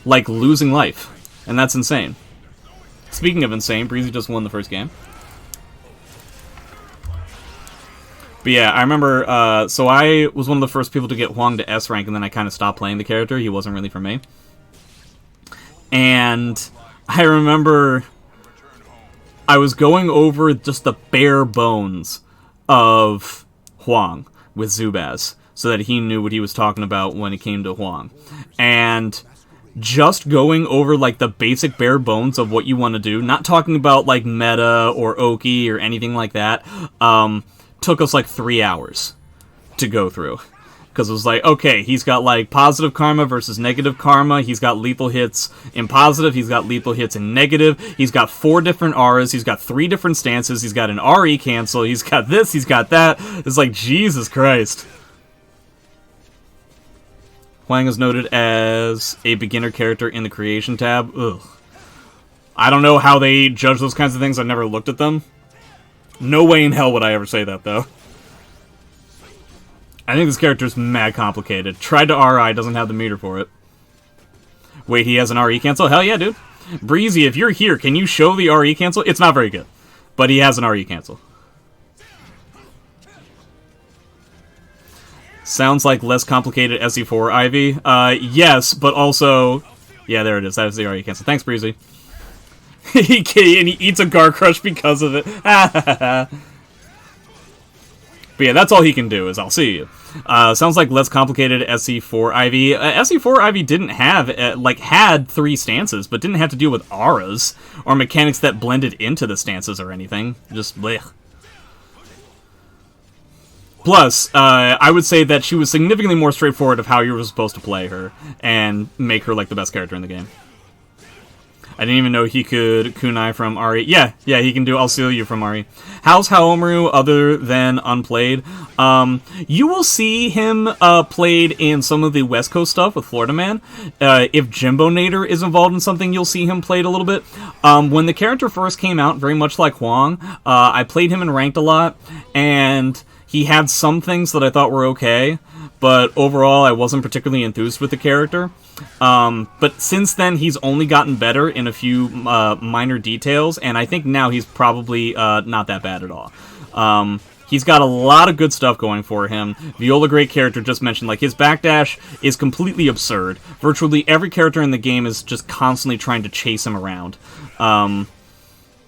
like, losing life. And that's insane. Speaking of insane, Breezy just won the first game. But yeah, I remember, so I was one of the first people to get Huang to S rank, and then I kind of stopped playing the character. He wasn't really for me. And I remember I was going over just the bare bones of Huang with Zubaz, so that he knew what he was talking about when it came to Huang. And just going over, like, the basic bare bones of what you want to do, not talking about, like, meta or Oki or anything like that, took us, like, 3 hours to go through. Because it was like, okay, he's got, like, positive karma versus negative karma. He's got lethal hits in positive. He's got lethal hits in negative. He's got 4 different auras. He's got 3 different stances. He's got an RE cancel. He's got this. He's got that. It's like, Jesus Christ. Huang is noted as a beginner character in the creation tab. Ugh. I don't know how they judge those kinds of things. I've never looked at them. No way in hell would I ever say that, though. I think this character's mad complicated. Tried to RI, doesn't have the meter for it. Wait, he has an RE cancel? Hell yeah, dude. Breezy, if you're here, can you show the RE cancel? It's not very good, but he has an RE cancel. Sounds like less complicated SE4 Ivy. Yes, but also... Yeah, there it is. That was the RE cancel. Thanks, Breezy. And he eats a Gar Crush because of it. But yeah, that's all he can do, is I'll see you. Sounds like less complicated SE4 Ivy. SE4 Ivy didn't have, had 3 stances, but didn't have to deal with auras, or mechanics that blended into the stances or anything. Just blech. Plus, I would say that she was significantly more straightforward of how you were supposed to play her, and make her, like, the best character in the game. I didn't even know he could kunai from Ari. Yeah, he can do I'll seal you from Ari. How's Haomaru other than unplayed? You will see him played in some of the West Coast stuff with Florida Man. If Jimbo Nader is involved in something, you'll see him played a little bit. When the character first came out, very much like Huang, I played him in ranked a lot, and he had some things that I thought were okay, but overall I wasn't particularly enthused with the character. But since then, he's only gotten better in a few minor details, and I think now he's probably not that bad at all. He's got a lot of good stuff going for him. Viola, great character, just mentioned, like, his backdash is completely absurd. Virtually every character in the game is just constantly trying to chase him around.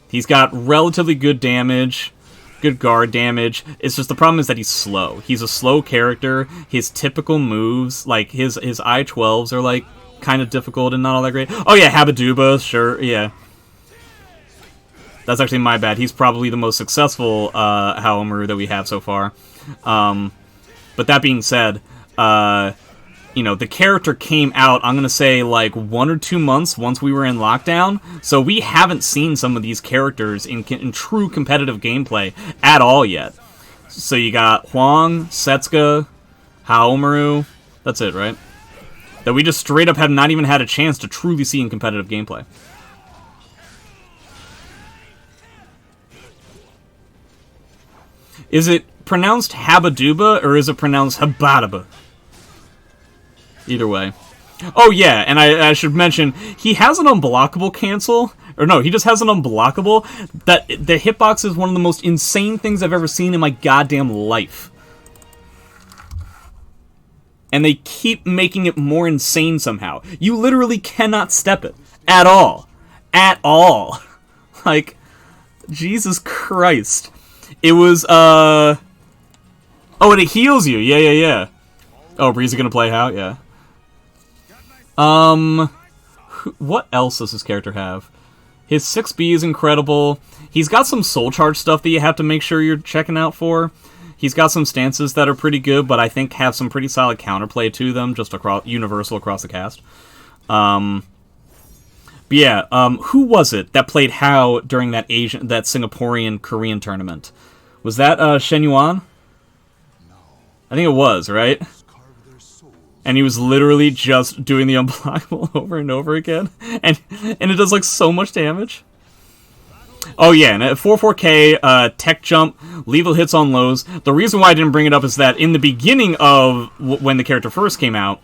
He's got relatively good damage, good guard damage. It's just the problem is that he's slow. He's a slow character. His typical moves, like, his I-12s are, like, kind of difficult and not all that great. Oh, yeah, Habaduba, sure, yeah. That's actually my bad. He's probably the most successful Haomaru that we have so far. But that being said, you know, the character came out, I'm going to say, like, 1 or 2 months once we were in lockdown. So we haven't seen some of these characters in true competitive gameplay at all yet. So you got Huang, Setsuka, Haomaru. That's it, right? That we just straight up have not even had a chance to truly see in competitive gameplay. Is it pronounced Habaduba, or is it pronounced Habadaba? Either way. Oh, yeah, and I should mention, he has an unblockable cancel. Or no, he just has an unblockable. That the hitbox is one of the most insane things I've ever seen in my goddamn life. And they keep making it more insane somehow. You literally cannot step it. At all. At all. Like, Jesus Christ. It was, oh, and it heals you. Yeah. Oh, Breezy gonna play how? Yeah. What else does this character have? His 6B is incredible. He's got some soul charge stuff that you have to make sure you're checking out for. He's got some stances that are pretty good, but I think have some pretty solid counterplay to them, just universal across the cast. But yeah, who was it that played Hao during that Singaporean Korean tournament? Was that Shen Yuan? I think it was, right? And he was literally just doing the unblockable over and over again, and it does like so much damage. Oh yeah, and at 4-4K, tech jump, lethal hits on lows. The reason why I didn't bring it up is that in the beginning of when the character first came out,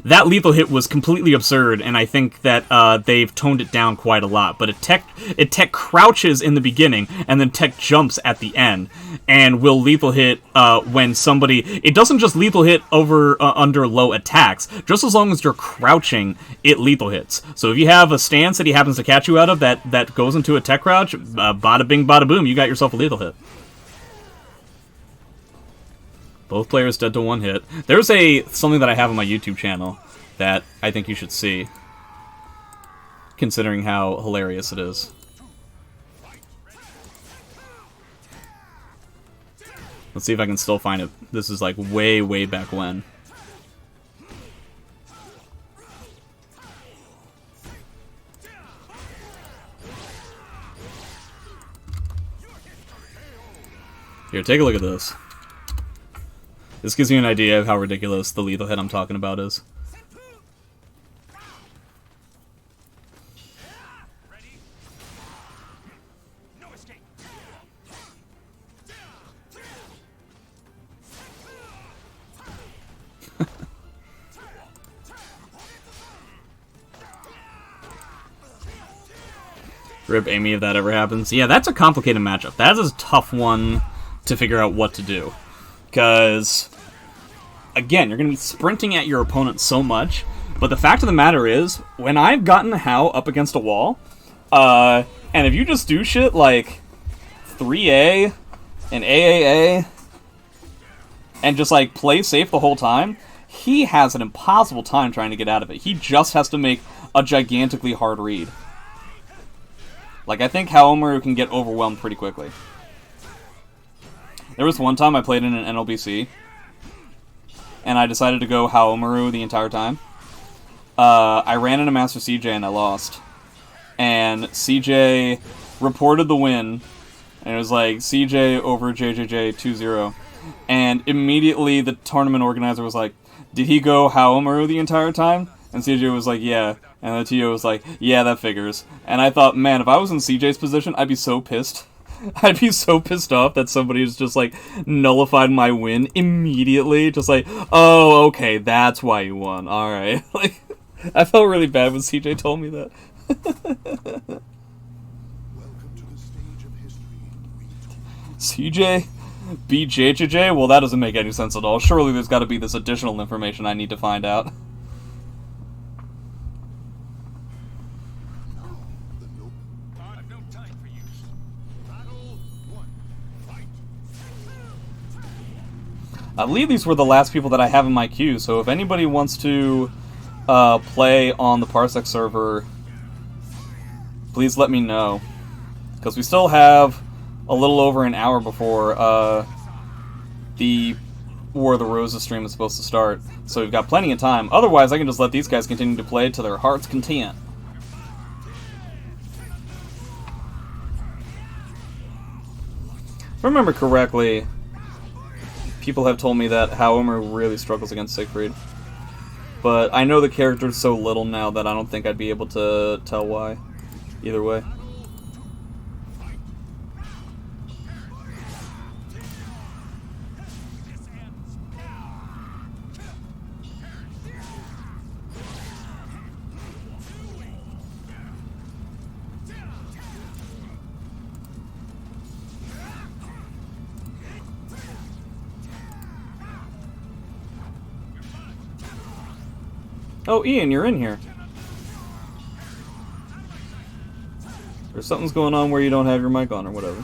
that lethal hit was completely absurd, and I think that they've toned it down quite a lot. But it tech crouches in the beginning, and then tech jumps at the end, and will lethal hit when somebody... It doesn't just lethal hit under low attacks. Just as long as you're crouching, it lethal hits. So if you have a stance that he happens to catch you out of that goes into a tech crouch, bada bing, bada boom, you got yourself a lethal hit. Both players dead to one hit. There's something that I have on my YouTube channel that I think you should see, considering how hilarious it is. Let's see if I can still find it. This is like way, way back when. Here, take a look at this. This gives you an idea of how ridiculous the lethal hit I'm talking about is. Rip Amy if that ever happens. Yeah, that's a complicated matchup. That is a tough one to figure out what to do. Because, again, you're going to be sprinting at your opponent so much, but the fact of the matter is, when I've gotten Hao up against a wall, and if you just do shit like 3A and AAA, and just, like, play safe the whole time, he has an impossible time trying to get out of it. He just has to make a gigantically hard read. Like, I think Haomaru can get overwhelmed pretty quickly. There was one time I played in an NLBC, and I decided to go Haomaru the entire time. I ran into Master CJ and I lost. And CJ reported the win, and it was like, CJ over JJJ 2-0. And immediately the tournament organizer was like, did he go Haomaru the entire time? And CJ was like, yeah. And the TO was like, yeah, that figures. And I thought, man, if I was in CJ's position, I'd be so pissed. I'd be so pissed off that somebody's just, like, nullified my win immediately. Just like, oh, okay, that's why you won. Alright. Like, I felt really bad when CJ told me that. Welcome to the stage of history. CJ, BJJJ? Well, that doesn't make any sense at all. Surely there's got to be this additional information I need to find out. The noble. I've no time for you. Battle 1. Fight. I believe these were the last people that I have in my queue, so if anybody wants to play on the PARSEC server, please let me know. Because we still have a little over an hour before the War of the Roses stream is supposed to start. So we've got plenty of time. Otherwise, I can just let these guys continue to play to their heart's content. If I remember correctly, people have told me that Howemer really struggles against Siegfried. But I know the character's so little now that I don't think I'd be able to tell why. Either way. Oh, Ian, you're in here. Or something's going on where you don't have your mic on or whatever.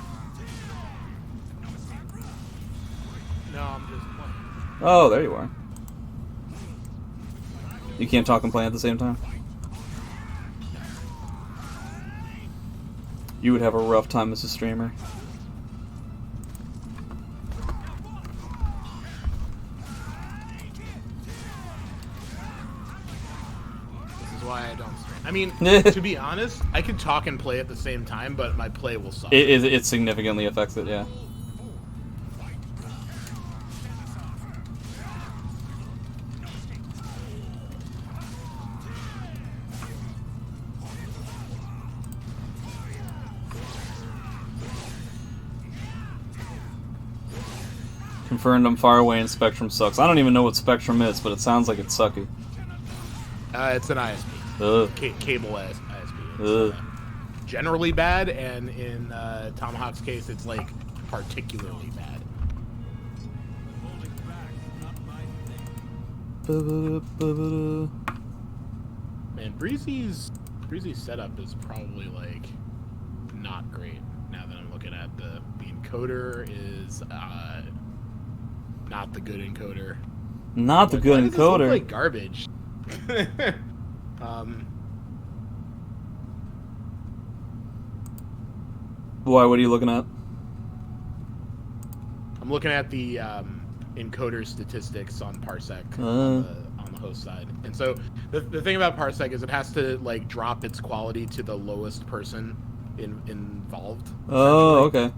No, I'm just playing. Oh, there you are. You can't talk and play at the same time? You would have a rough time as a streamer. Why I don't stream. I mean, to be honest, I could talk and play at the same time, but my play will suck. It significantly affects it, yeah. Confirmed I'm far away and Spectrum sucks. I don't even know what Spectrum is, but it sounds like it's sucky. It's an ISP. Cable ISP. It's, generally bad, and in Tomahawk's case, it's like particularly bad. Man, Breezy's setup is probably like not great. Now that I'm looking at the encoder is not the good encoder. Not the good encoder. This look like garbage. Why? What are you looking at? I'm looking at the encoder statistics on PARSEC on the host side, and so the thing about PARSEC is it has to like drop its quality to the lowest person involved. Oh, okay.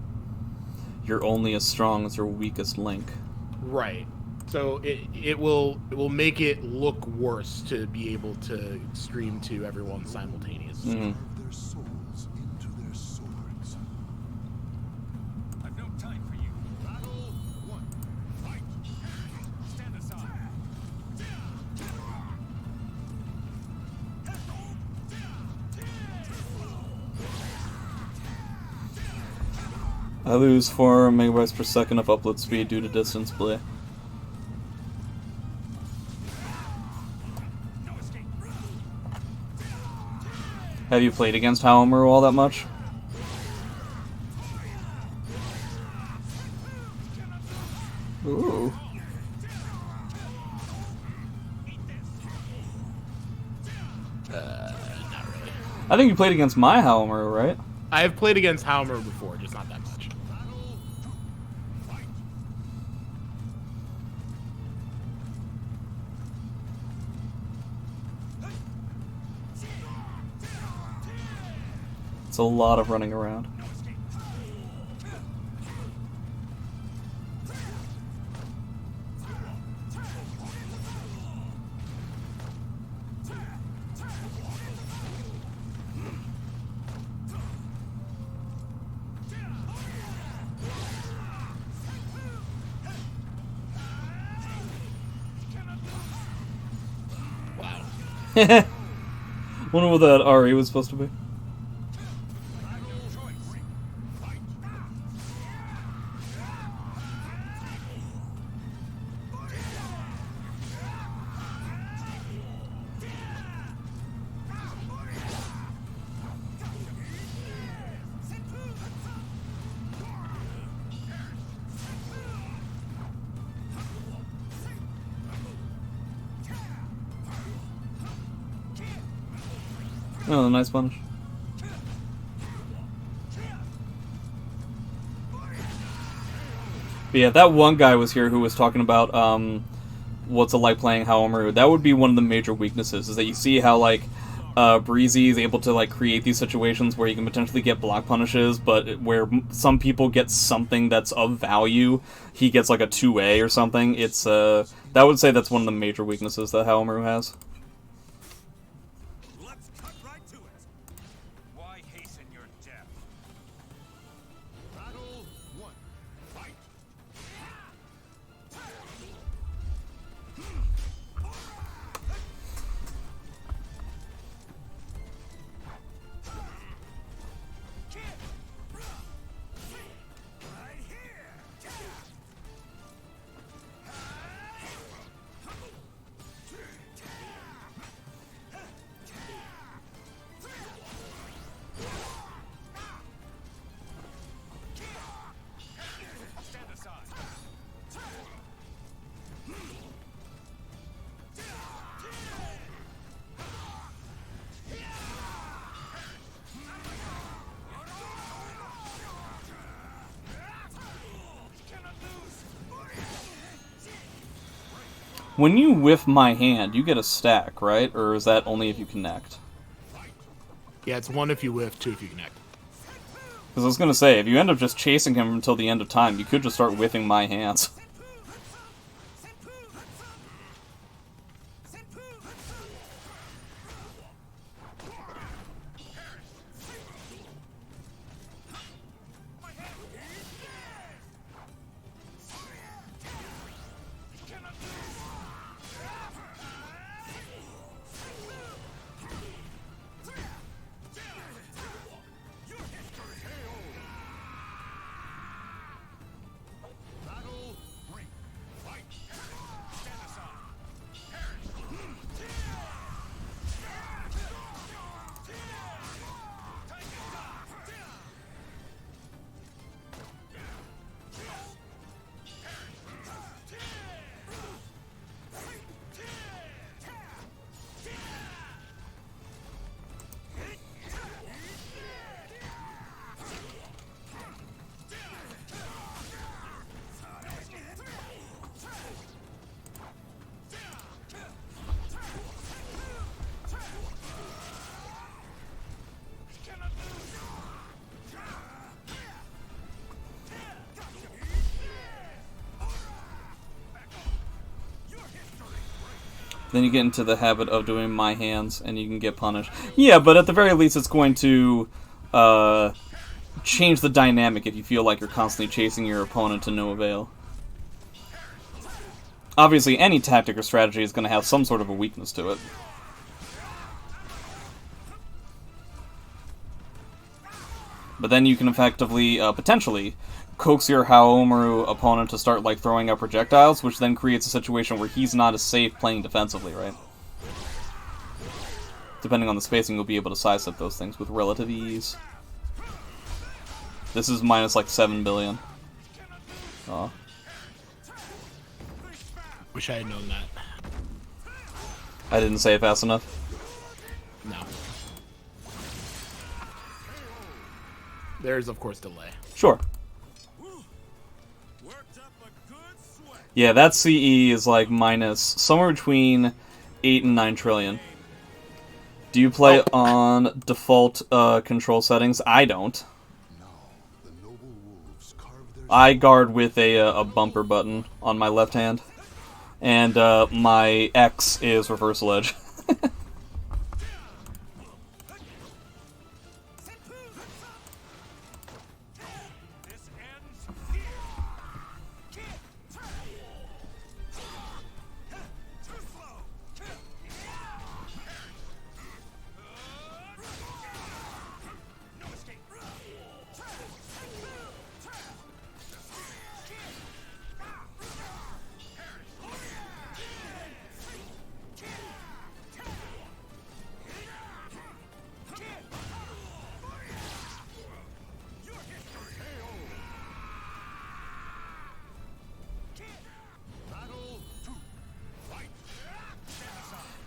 You're only as strong as your weakest link. Right. So it will make it look worse to be able to stream to everyone simultaneously. Mm-hmm. Their souls into their swords. I've no time for you. Battle 1. Fight. Stand aside. I lose 4 megabytes per second of upload speed due to distance play. Have you played against Howemer all that much? Ooh. Not really. I think you played against my Howemer, right? I have played against Howemer before, just not that much. It's a lot of running around. Wow. Wonder what that RE was supposed to be. Oh, nice punish. But yeah, that one guy was here who was talking about what's it like playing Haomaru. That would be one of the major weaknesses, is that you see how, like, Breezy is able to, like, create these situations where you can potentially get block punishes, but where some people get something that's of value, he gets, like, a 2A or something. It's, that would say that's one of the major weaknesses that Haomaru has. Let's cut right to it. Why hasten your death? Battle 1. Fight. Stand aside. When you whiff my hand, you get a stack, right? Or is that only if you connect? Yeah, it's 1 if you whiff, 2 if you connect. Because I was going to say, if you end up just chasing him until the end of time, you could just start whiffing my hands. Battle 3. Fight. Stand aside. Then you get into the habit of doing my hands, and you can get punished. Yeah, but at the very least, it's going to change the dynamic if you feel like you're constantly chasing your opponent to no avail. Obviously, any tactic or strategy is going to have some sort of a weakness to it. But then you can effectively, potentially, coax your Haomaru opponent to start, like, throwing out projectiles, which then creates a situation where he's not as safe playing defensively, right? Depending on the spacing, you'll be able to sidestep those things with relative ease. This is minus, like, 7 billion. Oh. Wish I had known that. I didn't say it fast enough. No. There's, of course, delay. Sure. Worked up a good sweat. Yeah, that CE is like minus somewhere between 8 and 9 trillion. Do you play on default control settings? I don't. Now, the noble wolves carve their I guard with a bumper button on my left hand. And my X is reversal edge. This ends here. Too slow. No escape.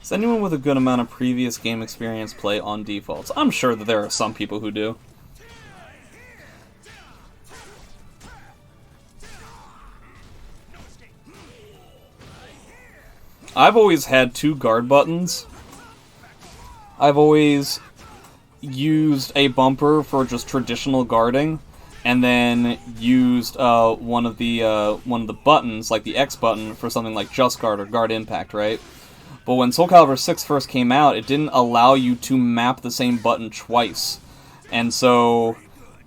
Does anyone with a good amount of previous game experience play on defaults? I'm sure that there are some people who do. I've always had 2 guard buttons. I've always used a bumper for just traditional guarding, and then used one of the buttons, like the X button, for something like Just Guard or Guard Impact, right? But when Soul Calibur 6 first came out, it didn't allow you to map the same button twice. And so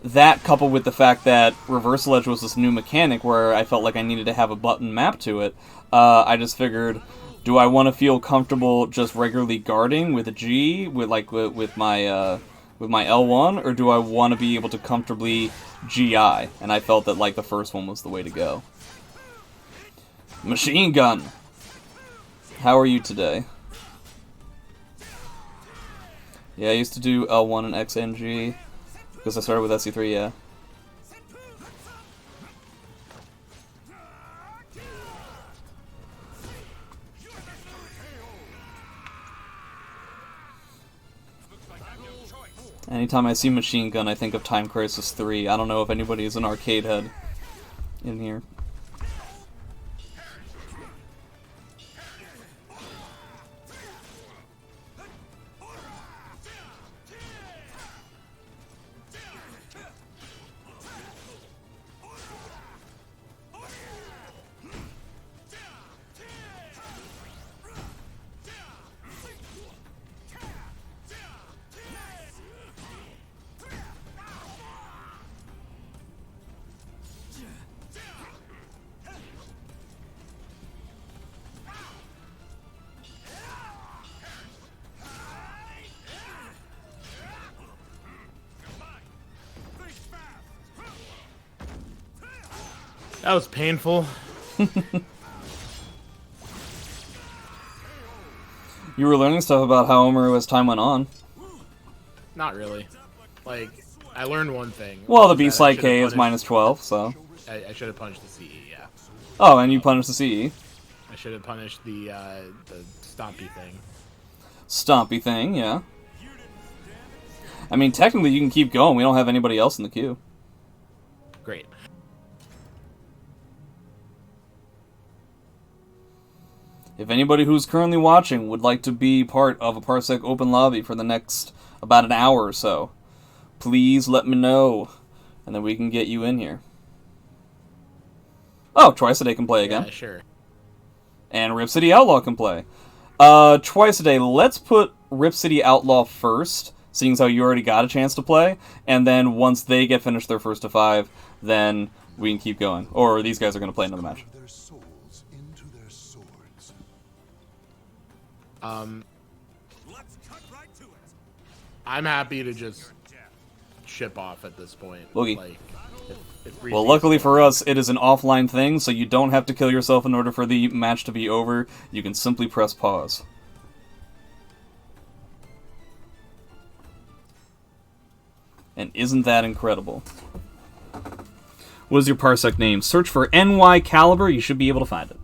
that, coupled with the fact that Reversal Edge was this new mechanic where I felt like I needed to have a button mapped to it, I just figured, do I want to feel comfortable just regularly guarding with a G, with my L1, or do I want to be able to comfortably GI? And I felt that like the first one was the way to go. Machine Gun! How are you today? Yeah, I used to do L1 and XNG, because I started with SC3, yeah. Anytime I see Machine Gun, I think of Time Crisis 3. I don't know if anybody is an arcade head in here. That was painful. You were learning stuff about how Omeru as time went on. Not really. Like, I learned one thing. Well, the B-Slide K is -12, so... I should have punished the CE, yeah. Oh, and you punished the CE. I should have punished the Stompy thing. Stompy thing, yeah. I mean, technically you can keep going. We don't have anybody else in the queue. Great. If anybody who's currently watching would like to be part of a PARSEC open lobby for the next about an hour or so, please let me know, and then we can get you in here. Oh, Twice a Day can play again. Yeah, sure. And Rip City Outlaw can play. Twice a Day, let's put Rip City Outlaw first, seeing as how you already got a chance to play, and then once they get finished their first to 5, then we can keep going. Or these guys are going to play another match. I'm happy to just ship off at this point. Boogie. Like, well, luckily for us, it is an offline thing, so you don't have to kill yourself in order for the match to be over. You can simply press pause. And isn't that incredible? What is your PARSEC name? Search for NY Caliber, you should be able to find it.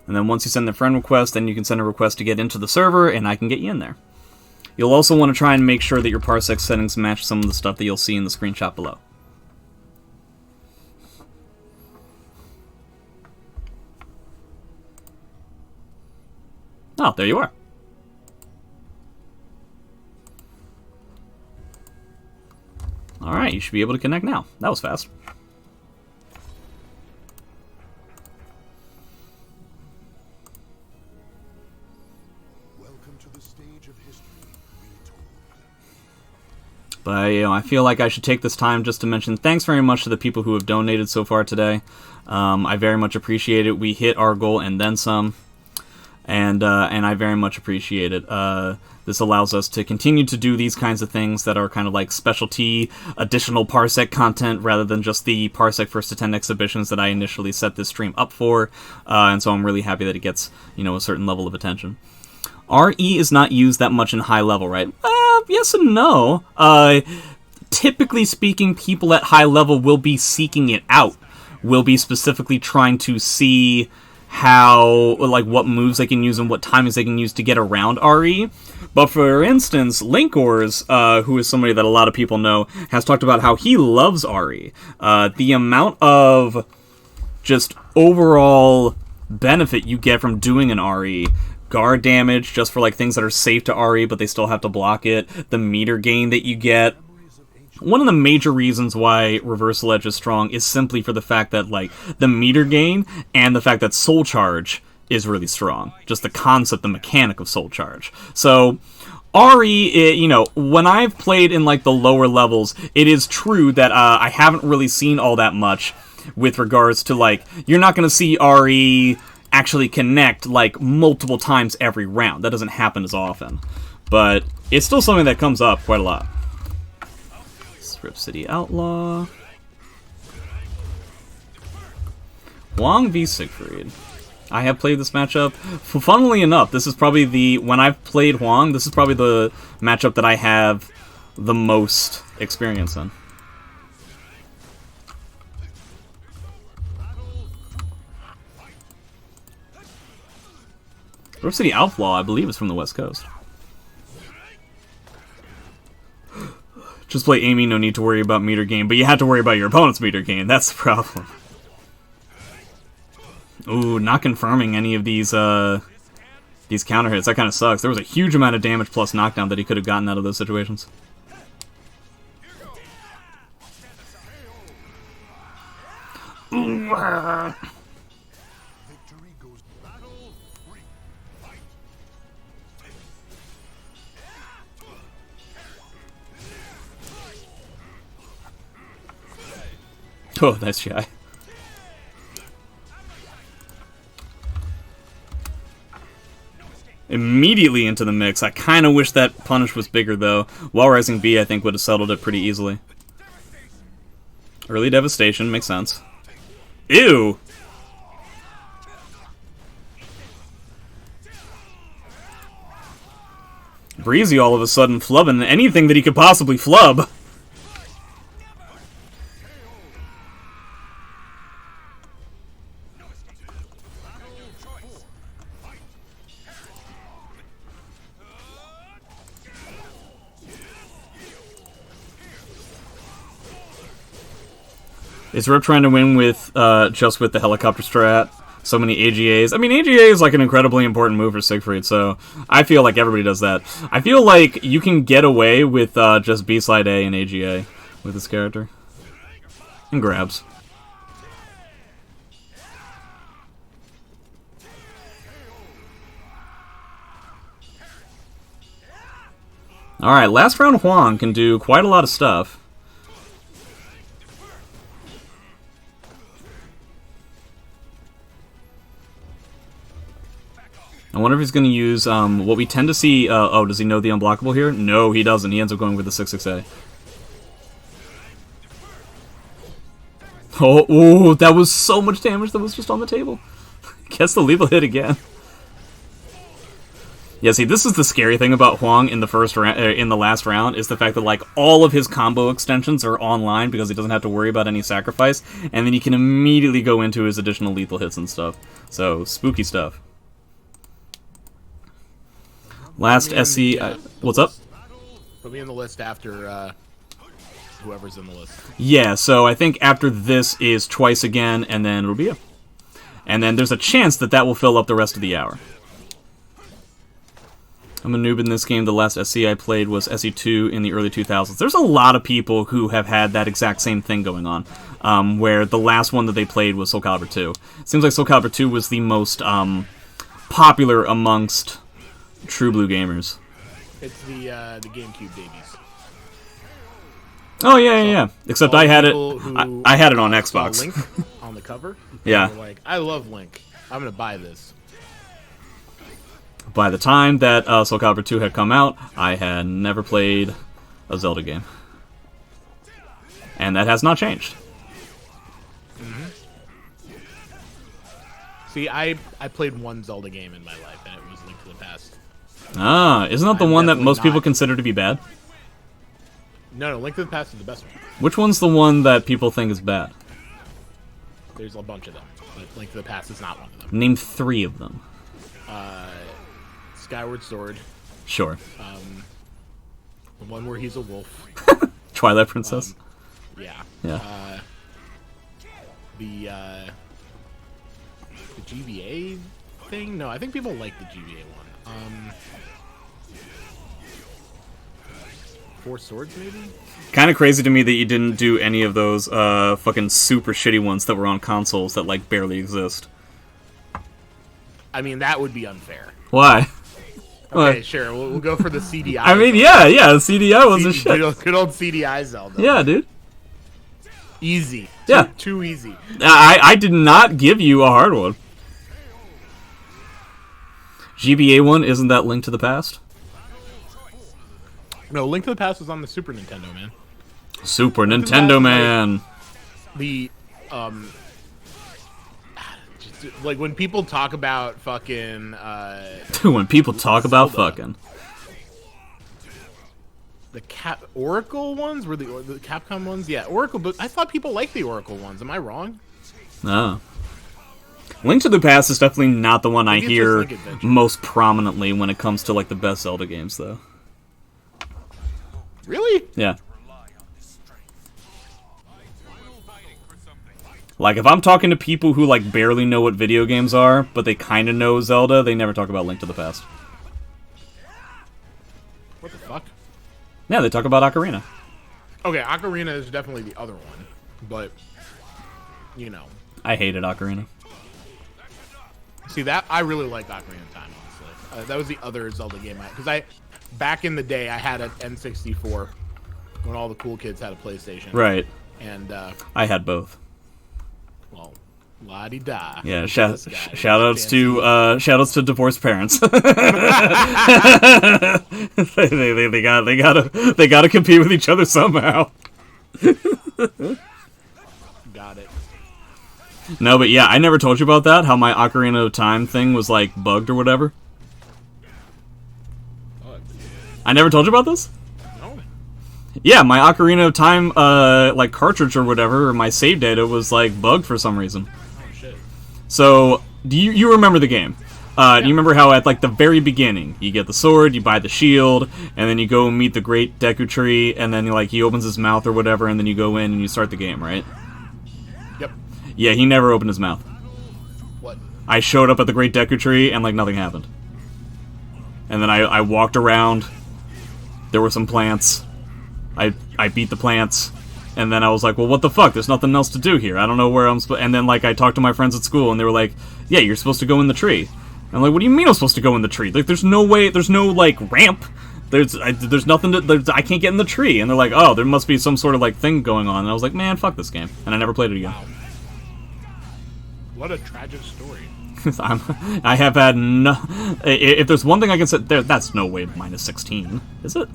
And then once you send the friend request, then you can send a request to get into the server, and I can get you in there. You'll also want to try and make sure that your PARSEC settings match some of the stuff that you'll see in the screenshot below. Oh, there you are. Alright, you should be able to connect now. That was fast. But I feel like I should take this time just to mention thanks very much to the people who have donated so far today. I very much appreciate it. We hit our goal and then some, and I very much appreciate it. This allows us to continue to do these kinds of things that are kind of like specialty, additional PARSEC content rather than just the PARSEC First to 10 exhibitions that I initially set this stream up for. And so I'm really happy that it gets a certain level of attention. RE is not used that much in high level, right? Yes and no. Typically speaking, people at high level will be seeking it out. Will be specifically trying to see how, like, what moves they can use and what timings they can use to get around RE. But for instance, Linkors, who is somebody that a lot of people know, has talked about how he loves RE. The amount of just overall benefit you get from doing an RE, guard damage just for like things that are safe to RE but they still have to block it, the meter gain that you get. One of the major reasons why Reversal Edge is strong is simply for the fact that, like, the meter gain and the fact that Soul Charge is really strong. Just the concept, the mechanic of Soul Charge. So, RE, you know, when I've played in, like, the lower levels, it is true that I haven't really seen all that much with regards to, like, you're not going to see RE actually connect, like, multiple times every round. That doesn't happen as often. But it's still something that comes up quite a lot. Rip City Outlaw. Huang v Siegfried. I have played this matchup. Funnily enough, this is probably when I've played Huang, this is probably the matchup that I have the most experience in. Rip City Outlaw, I believe, is from the West Coast. Just play Amy, no need to worry about meter gain, but you have to worry about your opponent's meter gain. That's the problem. Ooh, not confirming any of these counter hits. That kind of sucks. There was a huge amount of damage plus knockdown that he could have gotten out of those situations. Ooh, oh, nice shy. Immediately into the mix. I kind of wish that punish was bigger, though. Wall Rising B, I think, would have settled it pretty easily. Early Devastation, makes sense. Ew! Breezy all of a sudden flubbing anything that he could possibly flub. Is Rip trying to win with just with the helicopter strat? So many AGAs. I mean, AGA is like an incredibly important move for Siegfried, so I feel like everybody does that. I feel like you can get away with just B-Slide A and AGA with this character. And grabs. Alright, last round Huang can do quite a lot of stuff. I wonder if he's going to use what we tend to see. Oh, does he know the unblockable here? No, he doesn't. He ends up going with the 6-6A. Oh, ooh, that was so much damage that was just on the table. Gets the lethal hit again. Yeah, see, this is the scary thing about Huang in the last round, is the fact that, like, all of his combo extensions are online because he doesn't have to worry about any sacrifice, and then he can immediately go into his additional lethal hits and stuff. So, spooky stuff. Last SC... what's up? Put me in the list after whoever's in the list. Yeah, so I think after this is Twice again, and then Rubia. And then there's a chance that that will fill up the rest of the hour. I'm a noob in this game. The last SC I played was SE2 in the early 2000s. There's a lot of people who have had that exact same thing going on, where the last one that they played was Soul Calibur 2. It seems like Soul Calibur 2 was the most popular amongst True Blue gamers. It's the GameCube babies. Oh yeah. Except I had it. I had it on Xbox. Link on the cover. Yeah. Like, I love Link. I'm gonna buy this. By the time that Soul Calibur 2 had come out, I had never played a Zelda game, and that has not changed. See, I played one Zelda game in my life, and it was Link to the Past. Ah, isn't that the I'm one that definitely most people not- consider to be bad? No, Link to the Past is the best one. Which one's the one that people think is bad? There's a bunch of them, but Link to the Past is not one of them. Name 3 of them. Skyward Sword, Sure. the one where he's a wolf. Twilight Princess. Yeah. Yeah. The GBA thing? No, I think people like the GBA one. Four Swords, maybe? Kind of crazy to me that you didn't do any of those fucking super shitty ones that were on consoles that like barely exist. I mean, that would be unfair. Why? Okay, sure. We'll go for the CDI. I mean, Zelda. yeah, CDI was a shit. Good old CDI Zelda. Yeah, dude. Easy. Yeah. Too easy. I did not give you a hard one. GBA one, isn't that Link to the Past? No, Link to the Past was on the Super Nintendo, man. Super Link to the Nintendo Past, man. The just, like when people talk about fucking When people talk about Zelda. fucking. the Oracle ones were the Capcom ones. Yeah, Oracle. But I thought people liked the Oracle ones. Am I wrong? No. Link to the Past is definitely not the one I Maybe it's just hear Link Adventure. most prominently when it comes to like the best Zelda games, though. Really? Yeah. Like, if I'm talking to people who, like, barely know what video games are, but they kind of know Zelda, they never talk about Link to the Past. What the fuck? Yeah, they talk about Ocarina. Okay, Ocarina is definitely the other one, but you know, I hated Ocarina. see that I really like Ocarina of Time. Honestly, that was the other Zelda game because back in the day I had an N64 when all the cool kids had a PlayStation. Right. And I had both. well, la di da. Yeah, shoutouts to divorced parents. they gotta compete with each other somehow. Got it. No, but yeah, I never told you about that. How my Ocarina of Time thing was like bugged or whatever. I never told you about this. No. Yeah, my Ocarina of Time like cartridge or whatever, or my save data was like bugged for some reason. Oh shit. So, do you remember the game? Do you remember how at like the very beginning, you get the sword, you buy the shield, and then you go and meet the Great Deku Tree, and then like he opens his mouth or whatever, and then you go in and you start the game, right? Yep. Yeah, he never opened his mouth. What? I showed up at the Great Deku Tree, and like nothing happened. And then I walked around. There were some plants. I beat the plants. And then I was like, well, what the fuck? There's nothing else to do here. I don't know where I'm supposed. And then like I talked to my friends at school, and they were like, yeah, you're supposed to go in the tree. And I'm like, what do you mean I'm supposed to go in the tree? Like, there's no way. There's no like ramp. There's nothing to. I can't get in the tree. And they're like, oh, there must be some sort of like thing going on. And I was like, man, fuck this game. And I never played it again. Wow. What a tragic story. I have had no. If there's one thing I can say, that's no way minus 16, is it?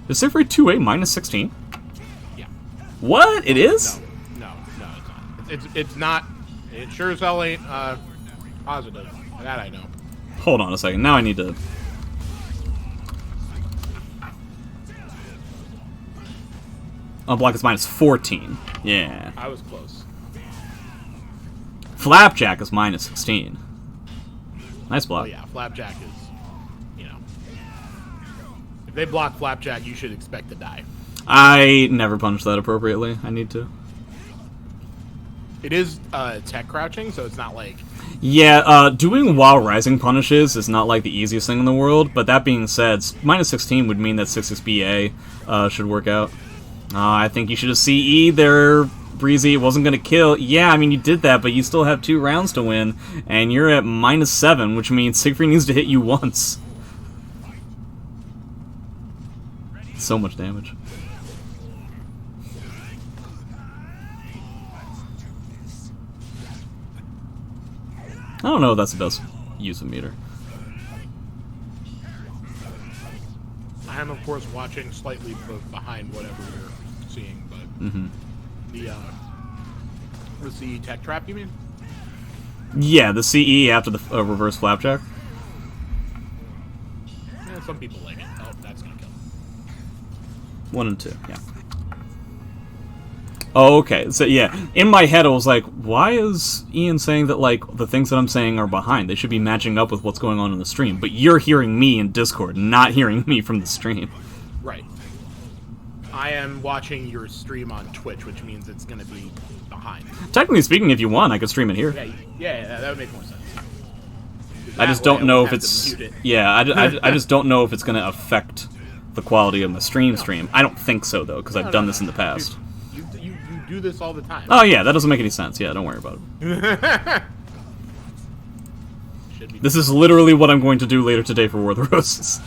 Is Civ 2A minus 16? Yeah. What? It is? No, it's not. It's not. It sure as hell ain't positive. That I know. Hold on a second. Now I need to. Unblock is minus 14. Yeah. I was close. Flapjack is minus 16. Nice block. Oh yeah, Flapjack is, you know, if they block Flapjack, you should expect to die. I never punished that appropriately. I need to. It is tech crouching, so it's not like. Yeah, doing while rising punishes is not like the easiest thing in the world, but that being said, minus 16 would mean that 66BA should work out. I think you should have CE there, Breezy. It wasn't going to kill. Yeah, I mean, you did that, but you still have 2 rounds to win, and you're at minus 7, which means Siegfried needs to hit you once. So much damage. I don't know if that's the best use of meter. I am, of course, watching slightly behind whatever you're seeing, but the CE tech trap, you mean? Yeah, the CE after the reverse flapjack. some people like it. Oh, that's gonna kill. 1 and 2, yeah. Oh, okay. So yeah, in my head I was like, why is Ian saying that like the things that I'm saying are behind? They should be matching up with what's going on in the stream. But you're hearing me in Discord, not hearing me from the stream. Right. I am watching your stream on Twitch, which means it's gonna be behind. Technically speaking, if you want, I could stream it here. Yeah, that would make more sense. I just don't know if it's... Yeah, I just don't know if it's going to affect the quality of my stream. I don't think so, though, because I've done this in the past. Dude, you do this all the time. Oh, yeah, that doesn't make any sense. Yeah, don't worry about it. This is literally what I'm going to do later today for War of the Roses.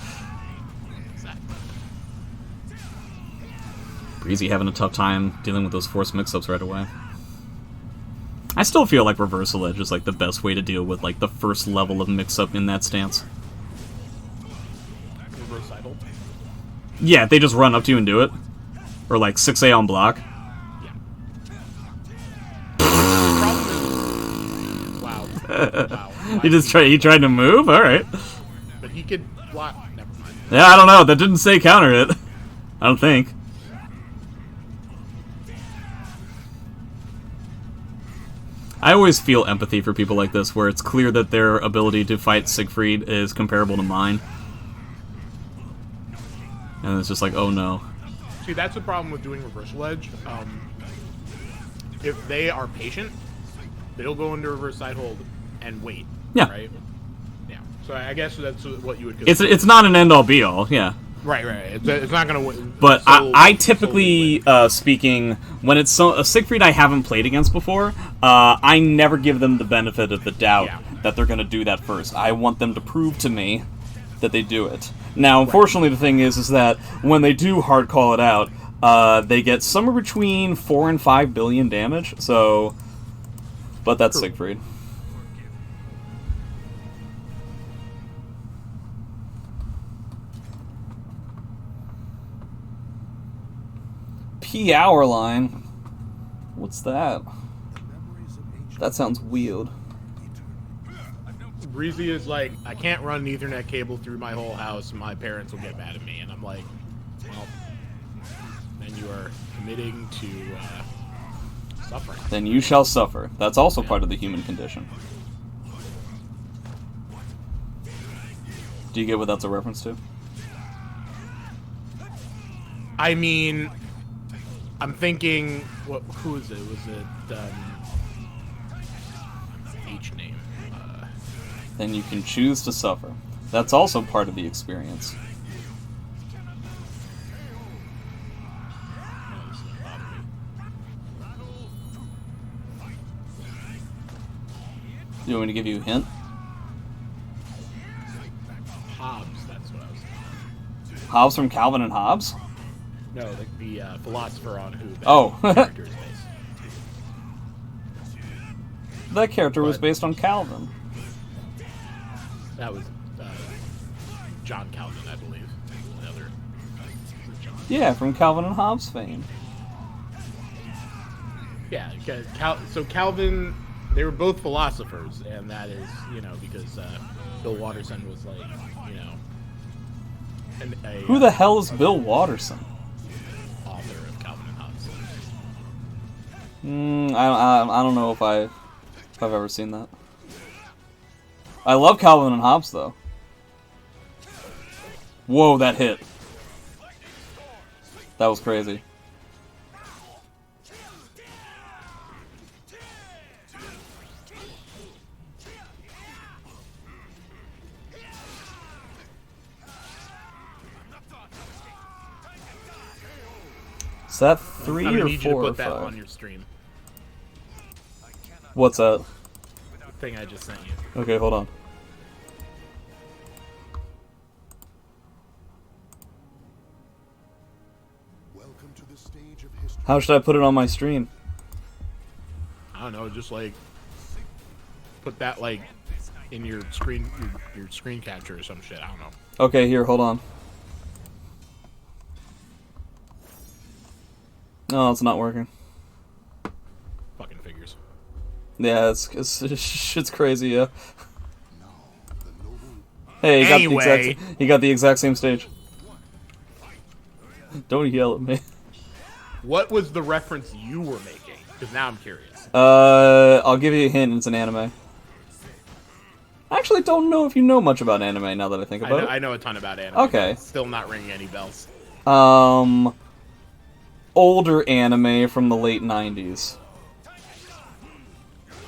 Exactly. Breezy having a tough time dealing with those forced mix-ups right away. I still feel like Reversal Edge is like the best way to deal with like the first level of mix-up in that stance. Reverse idle. Yeah, they just run up to you and do it. Or like 6A on block. Yeah. Wow. He tried to move? Alright. But he could block. Never mind. Yeah, I don't know. That didn't say counter it. I don't think. I always feel empathy for people like this, where it's clear that their ability to fight Siegfried is comparable to mine. And it's just like, oh no. See, that's the problem with doing Reversal Edge. If they are patient, they'll go into reverse side hold and wait. Yeah. Right? Yeah. So I guess that's what you would consider. It's not an end-all be-all, yeah. Right. It's not going to... But I typically, speaking, when it's a Siegfried I haven't played against before, I never give them the benefit of the doubt that they're going to do that first. I want them to prove to me that they do it. Now, unfortunately, the thing is that when they do hard call it out, they get somewhere between 4 and 5 billion damage, so... But that's Siegfried. P-hour line? What's that? That sounds weird. Breezy is like, I can't run an Ethernet cable through my whole house, my parents will get mad at me. And I'm like, well, then you are committing to suffering. Then you shall suffer. That's also part of the human condition. Do you get what that's a reference to? I mean... I'm thinking, who is it? Was it, H name? Then you can choose to suffer. That's also part of the experience. Do you want me to give you a hint? Hobbs, that's what I was thinking. Hobbs from Calvin and Hobbes? No, the philosopher on who that character is based. That character was based on Calvin. That was John Calvin, I believe. The other. Yeah, from Calvin and Hobbes fame. Yeah, because so Calvin, they were both philosophers, and that is, because Bill Watterson was like, who the hell is Bill Watterson? Author of Calvin and Hobbes. I don't know if I've ever seen that. I love Calvin and Hobbes though. Whoa, that hit. That was crazy. Is that 3 or 4 or 5? You to put that on your stream. What's that? The thing I just sent you. Okay, hold on. Welcome to the stage of history. How should I put it on my stream? I don't know, just like put that like in your screen capture or some shit. I don't know. Okay, here, hold on. No, it's not working. Fucking figures. Yeah, it's shit's crazy, yeah. Now, the noble Hey, Anyway. he got the exact same stage. Don't yell at me. What was the reference you were making? Because now I'm curious. I'll give you a hint. It's an anime. I actually don't know if you know much about anime now that I think about it. I know a ton about anime. Okay. But still not ringing any bells. Older anime from the late 90s.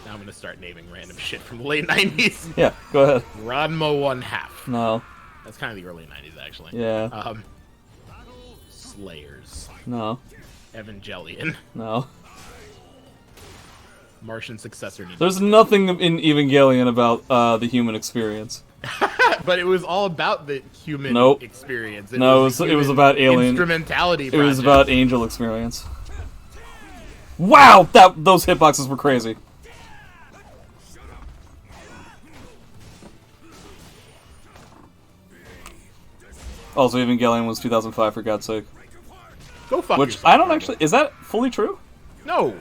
Now I'm gonna start naming random shit from the late 90s. Yeah, go ahead. Ranma 1/2. No. That's kind of the early 90s, actually. Yeah. Slayers. No. Evangelion. No. Martian successor to There's nothing in Evangelion about the human experience. But it was all about the human Nope. experience. It was about alien instrumentality. It was about angel experience. Wow, those hitboxes were crazy. Also, Evangelion was 2005 for God's sake. Go fuck Which yourself, I don't Marvel. actually. Is that fully true? No.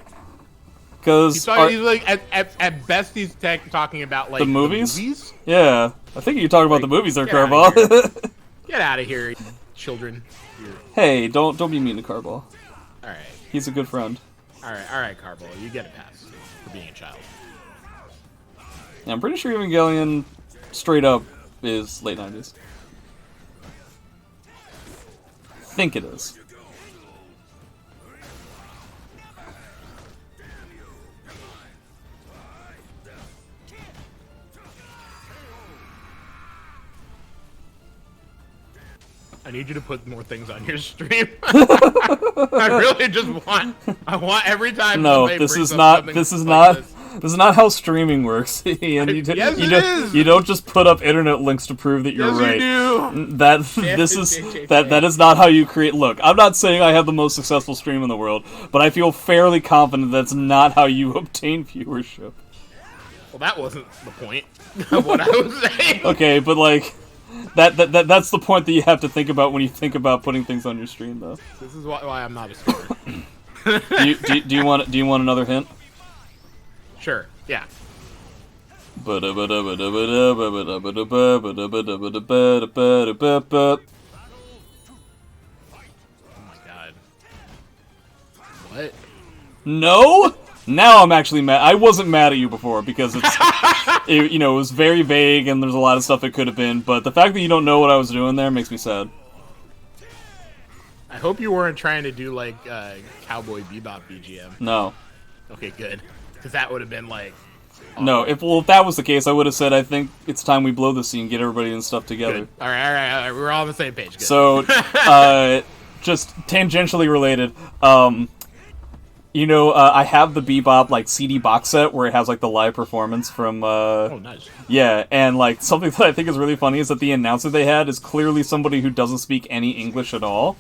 Because He's like at best he's talking about like the movies? movies? Yeah, I think you're talking about the movies there, get outta Carball. Get out of here, children. Hey, don't be mean to Carball. All right, He's a good friend. all right, Carbo, you get a pass for being a child. Yeah, I'm pretty sure Evangelion, straight up, is late 90s. I think it is. I need you to put more things on your stream. I really just I want every time. No, somebody this brings is up not. something This is like not. this. This is not how streaming works. Ian. Yes, it is. You don't just put up internet links to prove that you're Yes, right. you do. That is not how you create. Look, I'm not saying I have the most successful stream in the world, but I feel fairly confident that's not how you obtain viewership. Well, that wasn't the point of what I was saying. Okay, but like. That's the point that you have to think about when you think about putting things on your stream, though. This is why I'm not a streamer. Do you want another hint? Sure. Yeah. Oh my god. What? No? Now I'm actually mad. I wasn't mad at you before because it was very vague and there's a lot of stuff it could have been, but the fact that you don't know what I was doing there makes me sad. I hope you weren't trying to do like Cowboy Bebop BGM. No. Okay, good. Because that would have been like. No, if that was the case, I would have said I think it's time we blow this scene, get everybody and stuff together. Good. All right. We're all on the same page. Good. So, just tangentially related, I have the Bebop, like, CD box set where it has, like, the live performance from, Oh, nice. Yeah, and, like, something that I think is really funny is that the announcer they had is clearly somebody who doesn't speak any English at all,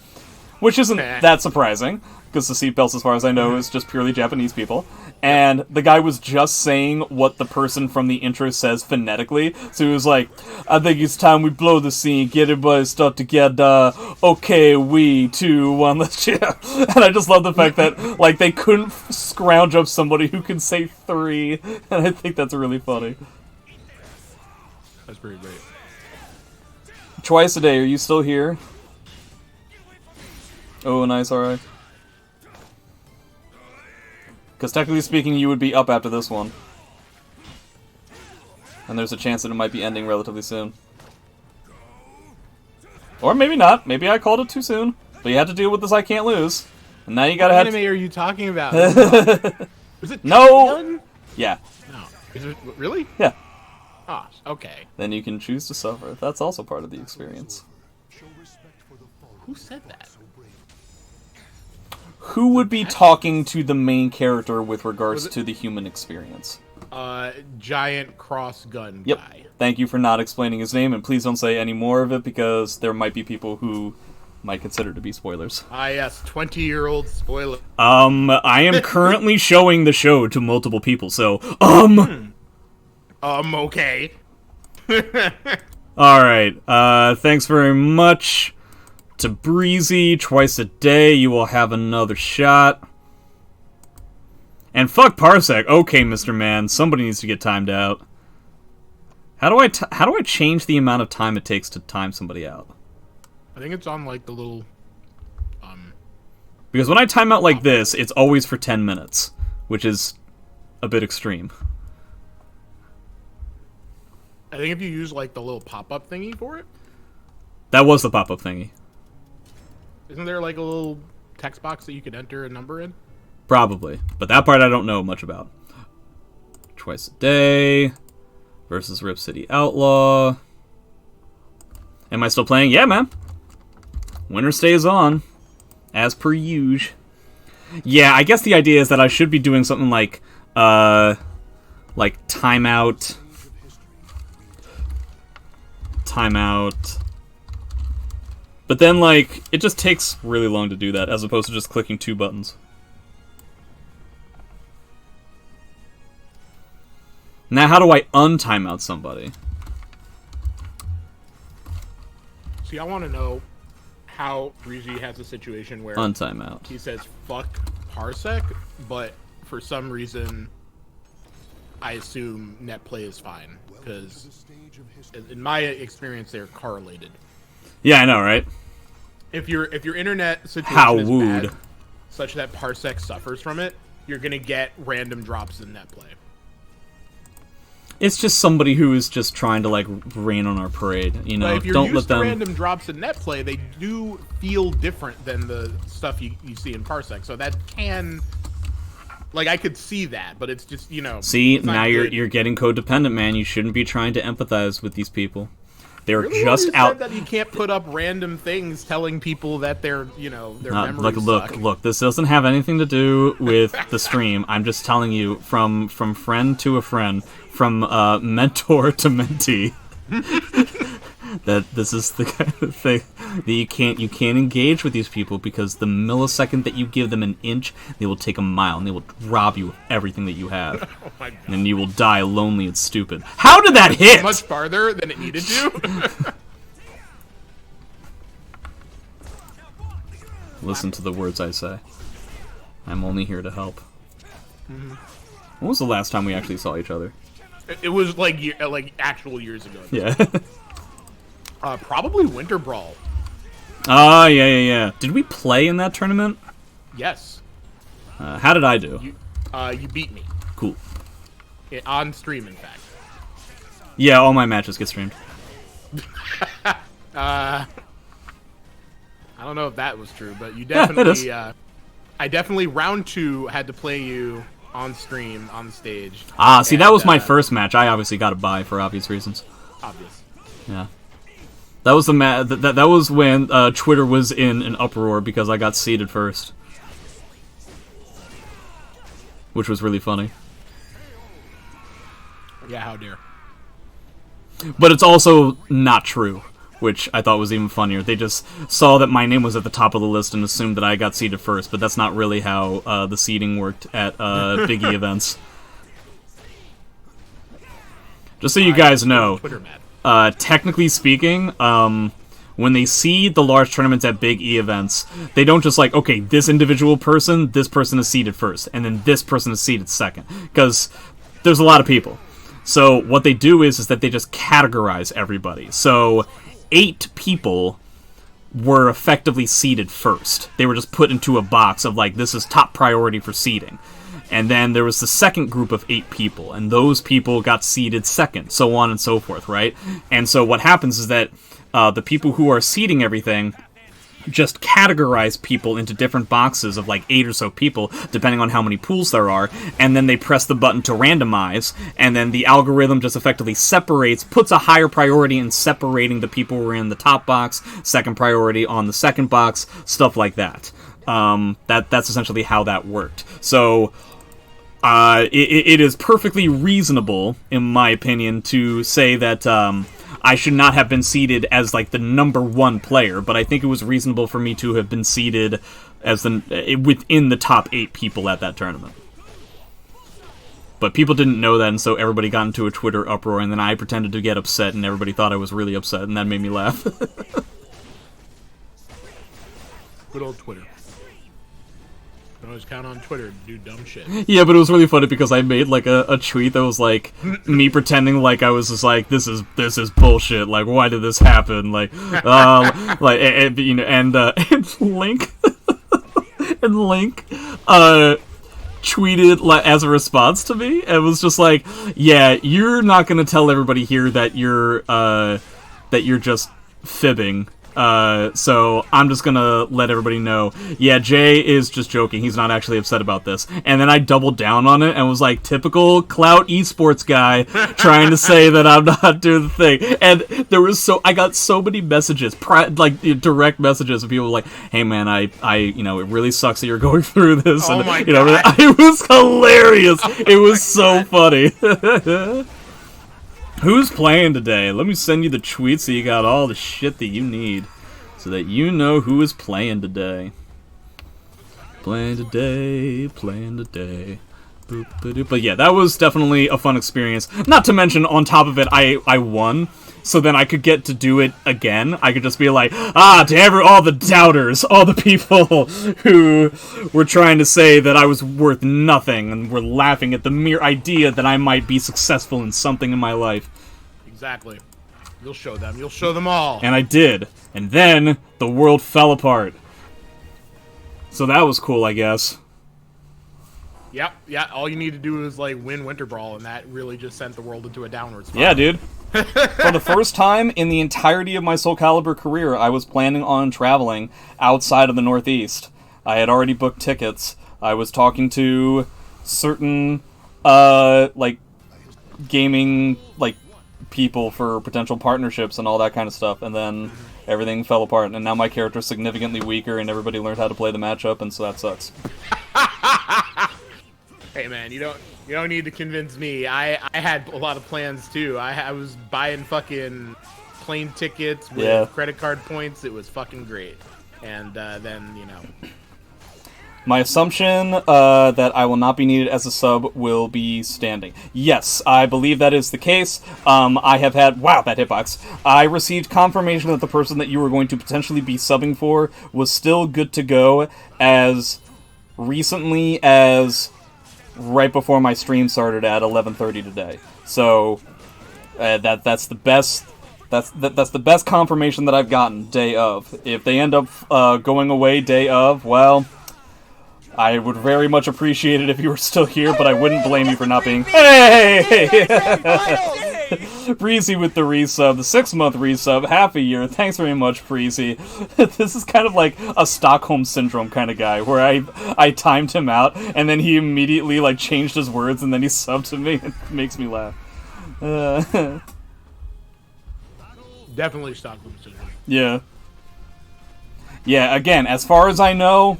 which isn't that surprising, because the seatbelts, as far as I know, is just purely Japanese people. And the guy was just saying what the person from the intro says phonetically. So he was like, I think it's time we blow the scene, get everybody stuck together. Okay, 3, 2, 1, let's yeah. And I just love the fact that, like, they couldn't scrounge up somebody who can say 3. And I think that's really funny. That's pretty great. Twice a day, are you still here? Oh, nice, alright. Because technically speaking, you would be up after this one. And there's a chance that it might be ending relatively soon. Or maybe not. Maybe I called it too soon. But you had to deal with this I can't lose. And now you gotta What have anime are you talking about? Is it No! Trigun? Yeah. No. Is it really? Yeah. Ah, okay. Then you can choose to suffer. That's also part of the experience. Who said that? Who would be talking to the main character with regards to the human experience? Giant cross gun Yep. guy. Thank you for not explaining his name, and please don't say any more of it because there might be people who might consider to be spoilers. Ah, yes, 20-year-old spoiler. I am currently showing the show to multiple people, so, Okay. Alright, thanks very much to Breezy. Twice a day, you will have another shot. And fuck Parsec. Okay, Mr. Man, somebody needs to get timed out. How do I change the amount of time it takes to time somebody out? I think it's on like the little. Because when I time out like this, it's always for 10 minutes, which is a bit extreme. I think if you use like the little pop-up thingy for it. That was the pop-up thingy. Isn't there like a little text box that you could enter a number in? Probably, but that part I don't know much about. Twice a day versus Rip City Outlaw. Am I still playing? Yeah, man. Winner stays on. As per usual. Yeah, I guess the idea is that I should be doing something like timeout. But then, like, it just takes really long to do that, as opposed to just clicking 2 buttons. Now, how do I untimeout somebody? See, I want to know how Breezy has a situation where Untimeout. he says fuck Parsec, but for some reason I assume net play is fine, because in my experience they're correlated. Yeah, I know, right? If your internet situation How is wooed. bad, such that Parsec suffers from it, you're gonna get random drops in net play. It's just somebody who is just trying to, like, rain on our parade, you know? But if you're Don't let used to them... random drops in net play, they do feel different than the stuff you see in Parsec. So that can, like, I could see that, but it's just, you know. See, it's not now good. you're getting codependent, man. You shouldn't be trying to empathize with these people. They're Really just said out... that you can't put up random things telling people that their, you know, their Look, memories look, suck. look, this doesn't have anything to do with the stream. I'm just telling you, from friend to a friend, from mentor to mentee, that this is the kind of thing that you can't engage with these people, because the millisecond that you give them an inch, they will take a mile, and they will rob you of everything that you have. Oh my God. And then you will die lonely and stupid. How did that hit? Much farther than it needed to. Listen to the words I say. I'm only here to help. When was the last time we actually saw each other? It was like actual years ago. Yeah. Probably Winter Brawl. Oh, yeah. Did we play in that tournament? Yes. How did I do? You beat me. Cool. On stream, in fact. Yeah, all my matches get streamed. I don't know if that was true, but you Yeah, it definitely. is. I definitely round 2 had to play you on stream on the stage. See, that was my first match. I obviously got a bye for obvious reasons. Obvious. Yeah. That was the that was when Twitter was in an uproar because I got seeded first. Which was really funny. Yeah, how dare. But it's also not true, which I thought was even funnier. They just saw that my name was at the top of the list and assumed that I got seeded first, but that's not really how the seeding worked at Big E events. Just so you guys know, Twitter mad. technically speaking, when they seed the large tournaments at Big E events, they don't just like, okay, this individual person, this person is seeded first, and then this person is seeded second, because there's a lot of people. So what they do is that they just categorize everybody. So 8 people were effectively seeded first. They were just put into a box of like, this is top priority for seeding. And then there was the second group of 8 people, and those people got seeded second, so on and so forth, right? And so what happens is that the people who are seeding everything just categorize people into different boxes of like 8 or so people, depending on how many pools there are, and then they press the button to randomize, and then the algorithm just effectively separates, puts a higher priority in separating the people who are in the top box, second priority on the second box, stuff like that. That's essentially how that worked. So it is perfectly reasonable, in my opinion, to say that I should not have been seeded as like the number 1 player, but I think it was reasonable for me to have been seeded as within the top 8 people at that tournament. But people didn't know that, and so everybody got into a Twitter uproar, and then I pretended to get upset, and everybody thought I was really upset, and that made me laugh. Good old Twitter. can always count on Twitter to do dumb shit. Yeah, but it was really funny because I made like a tweet that was like me pretending like I was just like this is bullshit. Like, why did this happen? Like, and Link tweeted as a response to me and was just like, yeah, you're not gonna tell everybody here that you're just fibbing. So I'm just gonna let everybody know, yeah, Jay is just joking. He's not actually upset about this. And then I doubled down on it and was like, typical clout esports guy trying to say that I'm not doing the thing. And I got so many messages, direct messages of people like, hey man, I it really sucks that you're going through this. Oh and my God. it was hilarious. It was so funny. Who's playing today? Let me send you the tweet so you got all the shit that you need. So that you know who is playing today. Playing today. Boop-a-doop. But yeah, that was definitely a fun experience. Not to mention, on top of it, I won. So then I could get to do it again. I could just be like, to all the doubters, all the people who were trying to say that I was worth nothing and were laughing at the mere idea that I might be successful in something in my life. Exactly. You'll show them. You'll show them all. And I did. And then the world fell apart. So that was cool, I guess. Yep. Yeah. All you need to do is like win Winter Brawl, and that really just sent the world into a downward spiral. Yeah, dude. For the first time in the entirety of my Soul Calibur career, I was planning on traveling outside of the Northeast. I had already booked tickets. I was talking to certain, gaming, people for potential partnerships and all that kind of stuff, and then everything fell apart, and now my character's significantly weaker, and everybody learned how to play the matchup, and so that sucks. Hey man, you don't need to convince me. I had a lot of plans too. I was buying fucking plane tickets with credit card points. It was fucking great. And then, My assumption that I will not be needed as a sub will be standing. Yes, I believe that is the case. I have had... Wow, that hitbox. I received confirmation that the person that you were going to potentially be subbing for was still good to go as recently as right before my stream started at 11:30 today. So that's the best... That's the best confirmation that I've gotten day of. If they end up going away day of, well... I would very much appreciate it if you were still here, but I wouldn't blame you for not being... Hey! Breezy with the resub, the 6-month resub, half a year. Thanks very much, Breezy. This is kind of like a Stockholm Syndrome kind of guy, where I timed him out, and then he immediately changed his words, and then he subbed to me. It makes me laugh. definitely Stockholm Syndrome. Yeah. Yeah, again, as far as I know...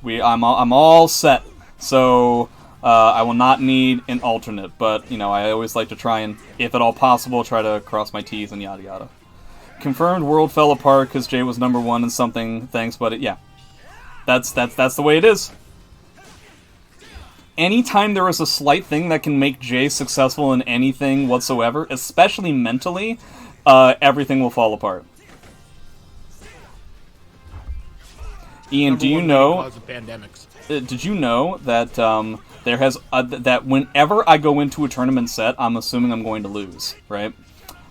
I'm all set, so I will not need an alternate, but, I always like to try and, if at all possible, try to cross my T's and yada yada. Confirmed world fell apart because Jay was number 1 in something, thanks, but yeah. That's the way it is. Anytime there is a slight thing that can make Jay successful in anything whatsoever, especially mentally, everything will fall apart. Ian, do you know? Did you know that there has that whenever I go into a tournament set, I'm assuming I'm going to lose, right?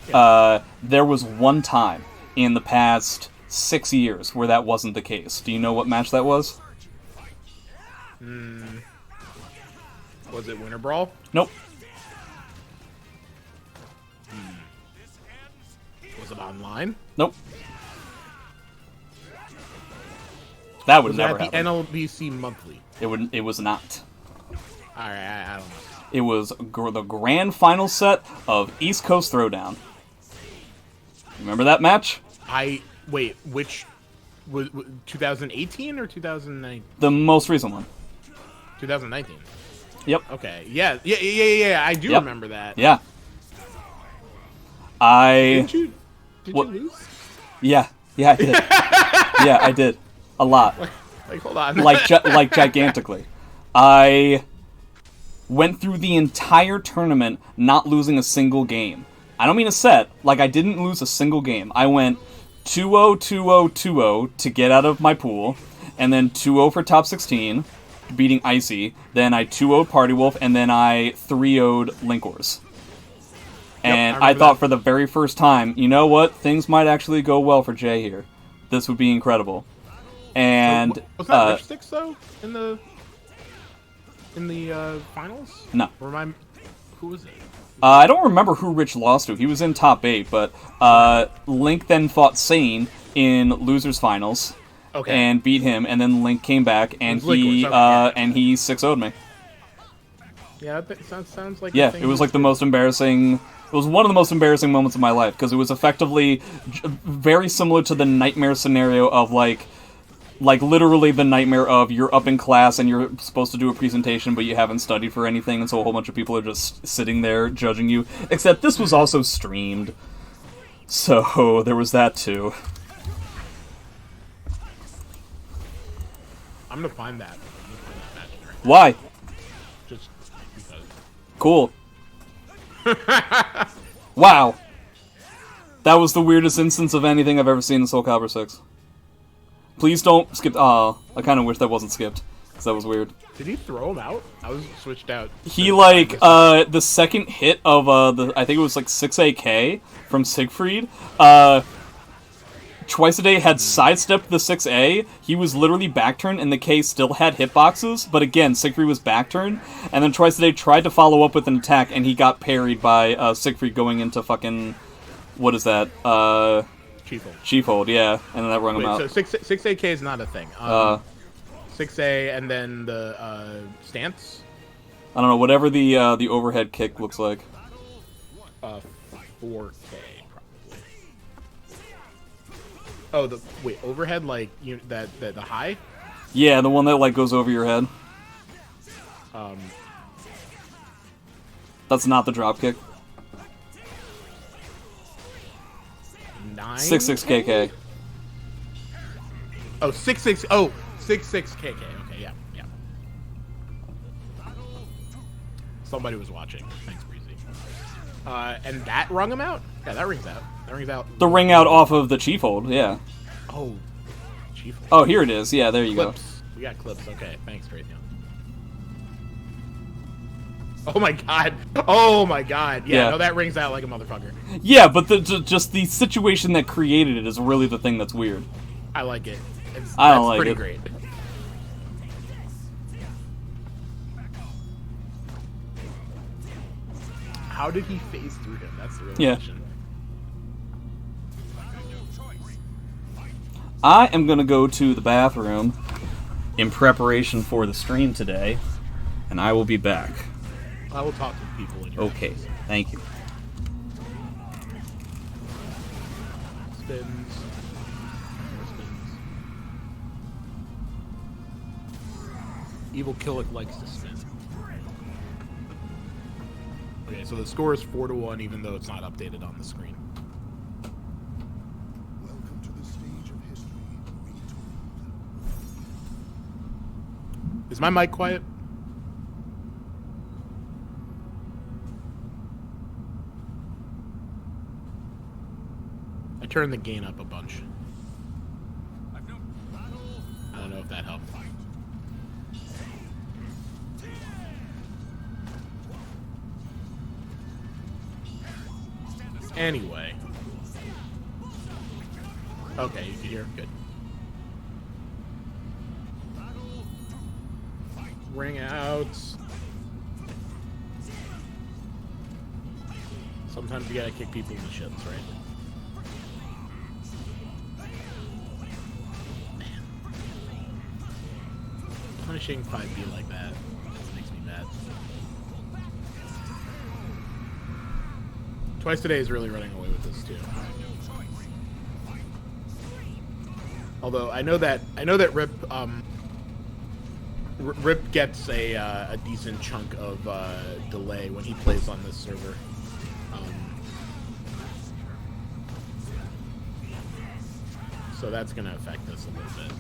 Yeah. There was one time in the past 6 years where that wasn't the case. Do you know what match that was? Was it Winter Brawl? Nope. Was it online? Nope. That would never happen. The NLBC monthly. It was not. All right, I don't know. It was the grand final set of East Coast Throwdown. Remember that match? Wait, which was 2018 or 2019? The most recent one. 2019. Yep. Okay. Yeah. I do remember that. Yeah. Did you lose? Yeah, I did. Yeah, I did. A lot. Hold on. Gigantically. I went through the entire tournament not losing a single game. I don't mean a set. I didn't lose a single game. I went 2-0, 2-0, 2-0 to get out of my pool, and then 2-0 for top 16, beating Icy. Then I 2-0'd Party Wolf, and then I 3-0'd Linkors. And I thought for the very first time, you know what? Things might actually go well for Jay here. This would be incredible. And was that Rich Sticks though in the finals? No. Who was it? I don't remember who Rich lost to. He was in top 8, but Link then fought Sane in losers finals. Okay. And beat him, and then Link came back, and he 6-0'd me. Yeah, that sounds like. Yeah, it was like the most embarrassing. It was one of the most embarrassing moments of my life because it was effectively very similar to the nightmare scenario of like literally the nightmare of you're up in class and you're supposed to do a presentation but you haven't studied for anything, and so a whole bunch of people are just sitting there judging you. Except this was also streamed, so there was that too. I'm gonna find that. Match right now. Why? Just because. Cool. Wow. That was the weirdest instance of anything I've ever seen in Soul Calibur 6. Please don't skip. I kind of wish that wasn't skipped, because that was weird. Did he throw him out? I was switched out. He, like, the second hit of, I think it was, like, 6AK from Siegfried, Twice a Day had sidestepped the 6A, he was literally back-turned, and the K still had hitboxes, but again, Siegfried was back-turned, and then Twice a Day tried to follow up with an attack, and he got parried by Siegfried going into fucking... What is that? Chief Hold, yeah, and then that rung him out. So 6AK is not a thing. 6A and then the stance? I don't know, whatever the overhead kick looks like. 4K, probably. Oh, overhead, like the high? Yeah, the one that like goes over your head. That's not the drop kick. 66KK. Oh, 66. Oh, 66KK. Okay, yeah. Somebody was watching. Thanks, Breezy. And that rung him out? Yeah, that rings out. The ring out off of the Chief Hold, yeah. Oh, Chief Hold. Oh, here it is. Yeah, there you clips. go. We got clips. Okay, thanks, Raytheon. Oh my god. Oh my god. Yeah, no, that rings out like a motherfucker. Yeah, but just the situation that created it is really the thing that's weird. I like it. I don't like pretty it. Great. How did he phase through him? That's the real question. I am going to go to the bathroom in preparation for the stream today, and I will be back. I will talk to people in your Okay, thank you. Spins. More spins. Evil Killick likes to spin. Okay, so the score is 4-1, even though it's not updated on the screen. Welcome to the stage of history retold. Is my mic quiet? I turned the gain up a bunch. I don't know if that helped. Anyway. Okay, you can hear? Good. Ring out. Sometimes you gotta kick people in the shins, right? Man. Punishing 5B like that makes me mad. Twice Today is really running away with this too. Although I know that Rip gets a decent chunk of delay when he plays on this server. So that's gonna affect us a little bit.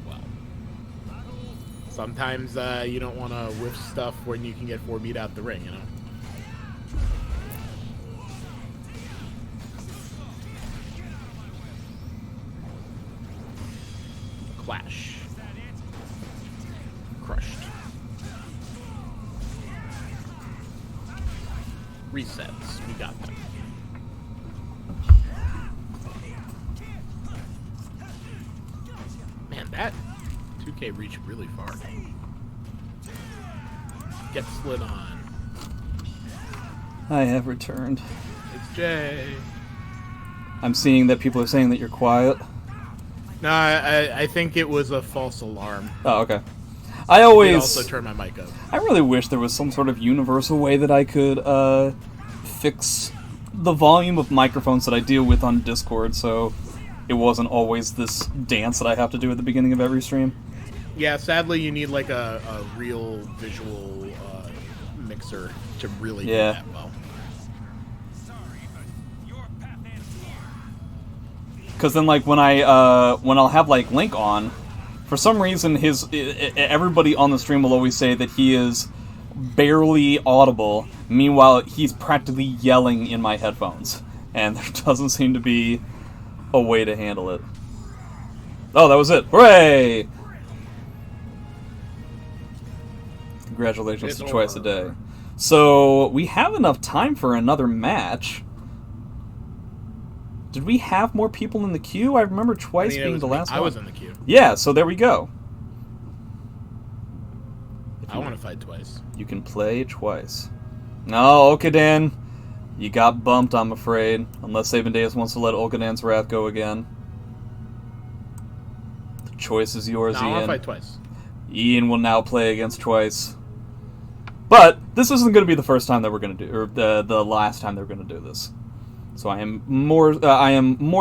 Well, sometimes you don't want to whiff stuff when you can get 4 beat out the ring, you know. Clash. Crushed. Resets. We got them. Man, that 2K reached really far. Get slid on. I have returned. It's Jay. I'm seeing that people are saying that you're quiet. No, I think it was a false alarm. Oh, okay. I also turned my mic up. I really wish there was some sort of universal way that I could fix the volume of microphones that I deal with on Discord, so it wasn't always this dance that I have to do at the beginning of every stream. Yeah, sadly, you need like a real visual mixer to really do that well. Because then, like, when I'll have like Link on, for some reason everybody on the stream will always say that he is barely audible. Meanwhile, he's practically yelling in my headphones, and there doesn't seem to be a way to handle it. Oh, that was it! Hooray! Congratulations to Twice a Day. So we have enough time for another match. Did we have more people in the queue? I remember Twice being the last one. I was in the queue. Yeah, so there we go. I want to fight Twice. You can play twice. No, Okadan, you got bumped, I'm afraid. Unless Sabandeus wants to let Okadan's Wrath go again. The choice is yours, No, Ian. I want to fight Twice. Ian will now play against Twice. But this isn't going to be the first time that we're going to do, or the last time they're going to do this. So I am more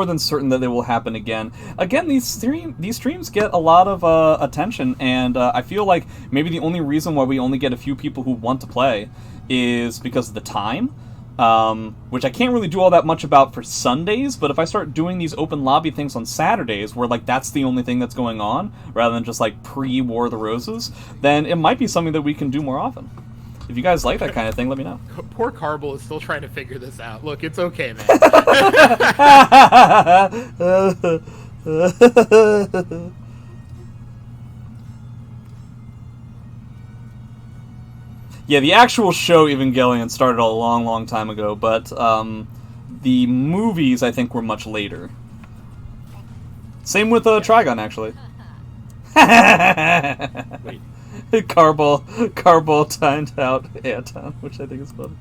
than certain that they will happen again. Again, these streams get a lot of attention, and I feel like maybe the only reason why we only get a few people who want to play is because of the time, which I can't really do all that much about for Sundays. But if I start doing these open lobby things on Saturdays, where like that's the only thing that's going on, rather than just like pre-War of the Roses, then it might be something that we can do more often. If you guys like that kind of thing, let me know. Poor Carble is still trying to figure this out. Look, it's okay, man. Yeah, the actual show Evangelion started a long, long time ago, but the movies, I think, were much later. Same with Trigon, actually. Wait. Carball timed out Anton, which I think is funny.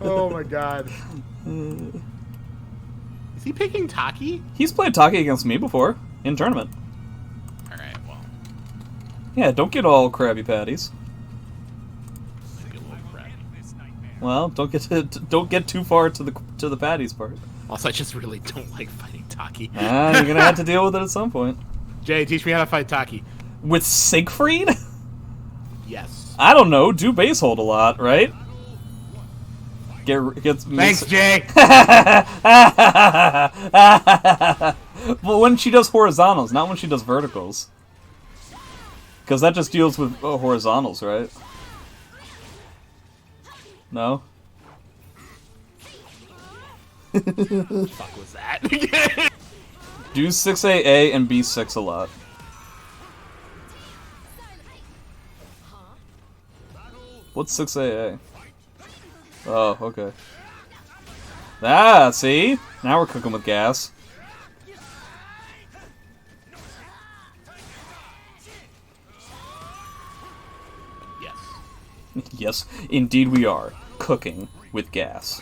Oh my god. Is he picking Taki? He's played Taki against me before, in tournament. Alright, well. Yeah, don't get all Krabby Patties. Maybe a little crap. Well, don't get too far to the patties part. Also, I just really don't like fighting Taki. You're gonna have to deal with it at some point. Jay, teach me how to fight Taki. With Siegfried? Yes. I don't know. Do base hold a lot, right? Thanks, Jay. Well, when she does horizontals, not when she does verticals. Because that just deals with horizontals, right? No? Fuck was that? Do 6AA and B6 a lot. What's 6AA? Oh, okay. Ah, see? Now we're cooking with gas. Yes. Yes, indeed we are. Cooking with gas.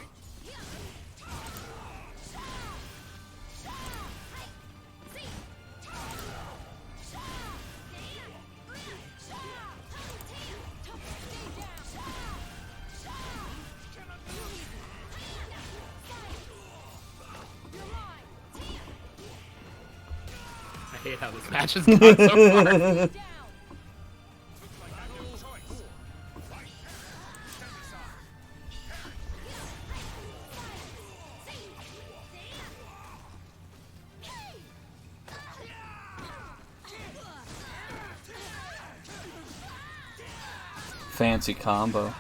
I hate how this match has gone so far. Fancy combo.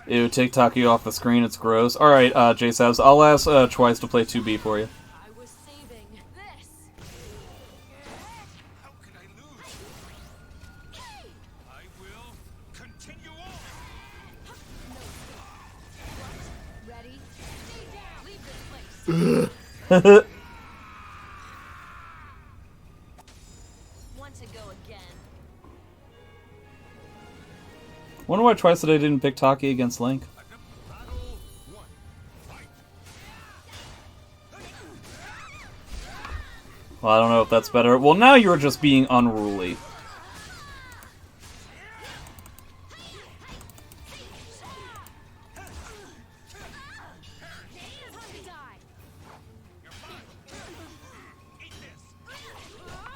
Ew, take Taki off the screen, it's gross. Alright, J-Sabs, I'll ask Twice to play 2B for you. I was saving this. How could I lose? I will continue on. Ready? Stay down. Leave this place. Want to go again? Wonder why Twice today didn't pick Taki against Link. Battle 1. Fight. Well, I don't know if that's better. Well, now you're just being unruly. Time to die. You're mine. Eat this. Dust. Out of my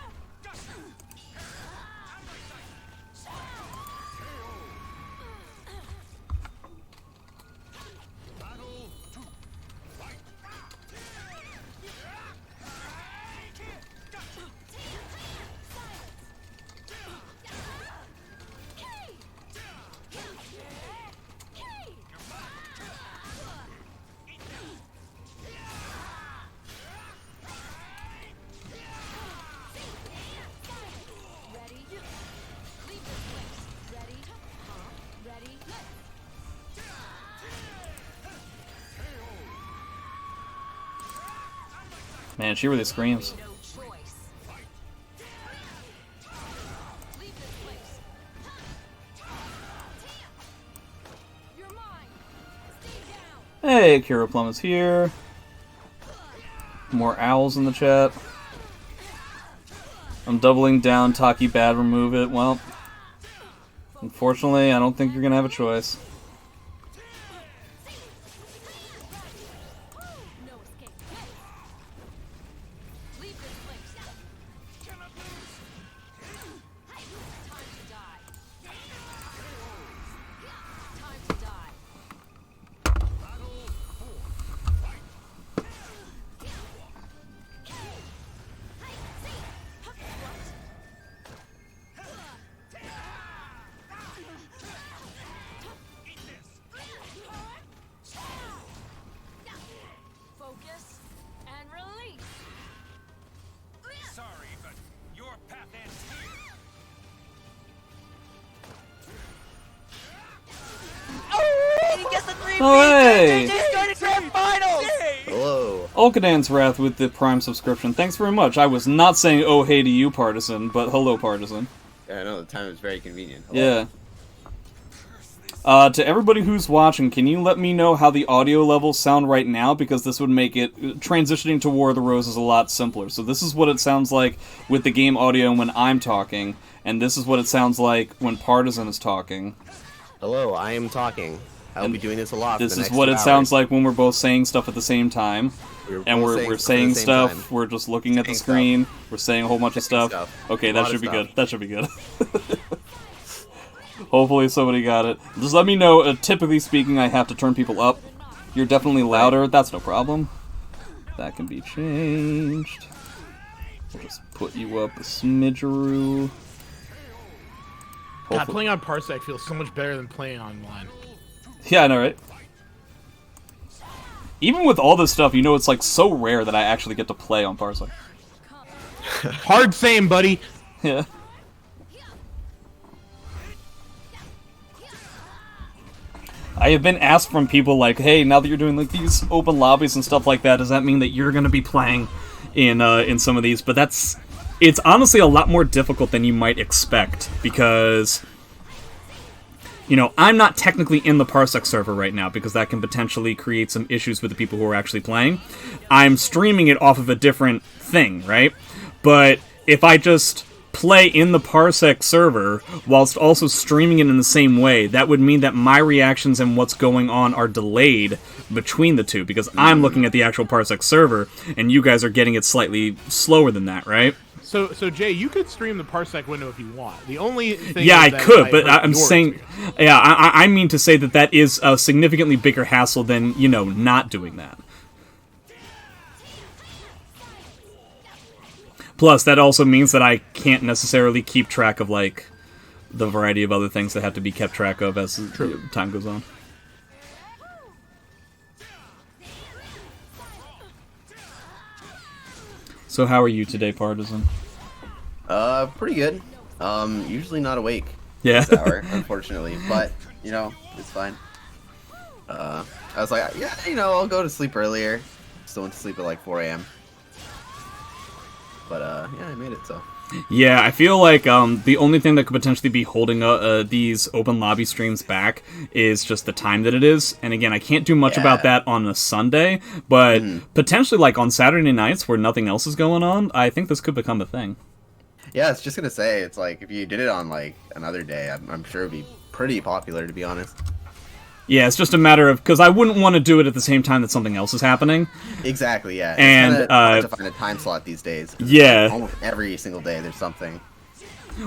sight. Battle 2. Fight. Ready? Leave this place. Ready? Ready? Man, she really screams. No choice. Leave this place. You're mine. Stay down. Hey, Kira Plum is here. More owls in the chat. I'm doubling down, Taki bad, remove it. Well, unfortunately, I don't think you're gonna have a choice. No escape. Leave this place. Cannot lose. Time to die. Time to die. Battle 4. Fight. Eat this. Focus and release. Sorry, but your path ends here. He gets the 3 Oh, hey! He's going to grand finals! Hello. Olkadan's Wrath with the Prime subscription. Thanks very much. I was not saying oh hey to you, Partisan, but hello, Partisan. Yeah, I know the time is very convenient. Hello. Yeah. To everybody who's watching, can you let me know how the audio levels sound right now? Because this would make it transitioning to War of the Roses a lot simpler. So this is what it sounds like with the game audio when I'm talking, and this is what it sounds like when Partisan is talking. Hello, I am talking. I'll be doing this a lot. This for the is next what 2 it hours. sounds like when we're both saying stuff at the same time. And both we're stuff at saying the same stuff, time. we're just looking at the Saying screen, stuff. we're saying a whole bunch of Saying stuff. stuff. Okay, A that lot should of be stuff. good. That should be good. Hopefully somebody got it. Just let me know, typically speaking, I have to turn people up. You're definitely louder, that's no problem. That can be changed. We'll just put you up a smidgeroo. God, Hopefully- playing on Parsec feels so much better than playing online. Yeah, I know, right? Even with all this stuff, you know, it's like so rare that I actually get to play on Parsec. Hard same, buddy. Yeah. I have been asked from people like, hey, now that you're doing like these open lobbies and stuff like that, does that mean that you're going to be playing in some of these? But it's honestly a lot more difficult than you might expect, because, you know, I'm not technically in the Parsec server right now, because that can potentially create some issues with the people who are actually playing. I'm streaming it off of a different thing, right? But if I just play in the Parsec server whilst also streaming it in the same way, that would mean that my reactions and what's going on are delayed between the two, because I'm looking at the actual Parsec server and you guys are getting it slightly slower than that, right? So Jay, you could stream the Parsec window if you want. The only thing Yeah, I is that could, it but might hurt I'm your saying, experience. yeah, I mean to say that that is a significantly bigger hassle than, you know, not doing that. Plus, that also means that I can't necessarily keep track of, like, the variety of other things that have to be kept track of as time goes on. So how are you today, Partisan? Pretty good. Usually not awake Yeah. this hour, unfortunately, but you know, it's fine. I was like, yeah, you know, I'll go to sleep earlier. Still went to sleep at like 4 a.m. But yeah, I made it. So. Yeah, I feel like the only thing that could potentially be holding these open lobby streams back is just the time that it is. And again, I can't do much about that on a Sunday, but potentially like on Saturday nights where nothing else is going on, I think this could become a thing. Yeah, it's just gonna say, it's like if you did it on like another day, I'm sure it'd be pretty popular, to be honest. Yeah, it's just a matter of, because I wouldn't want to do it at the same time that something else is happening. Exactly, yeah. And it's hard to find a time slot these days. Yeah, almost every single day there's something.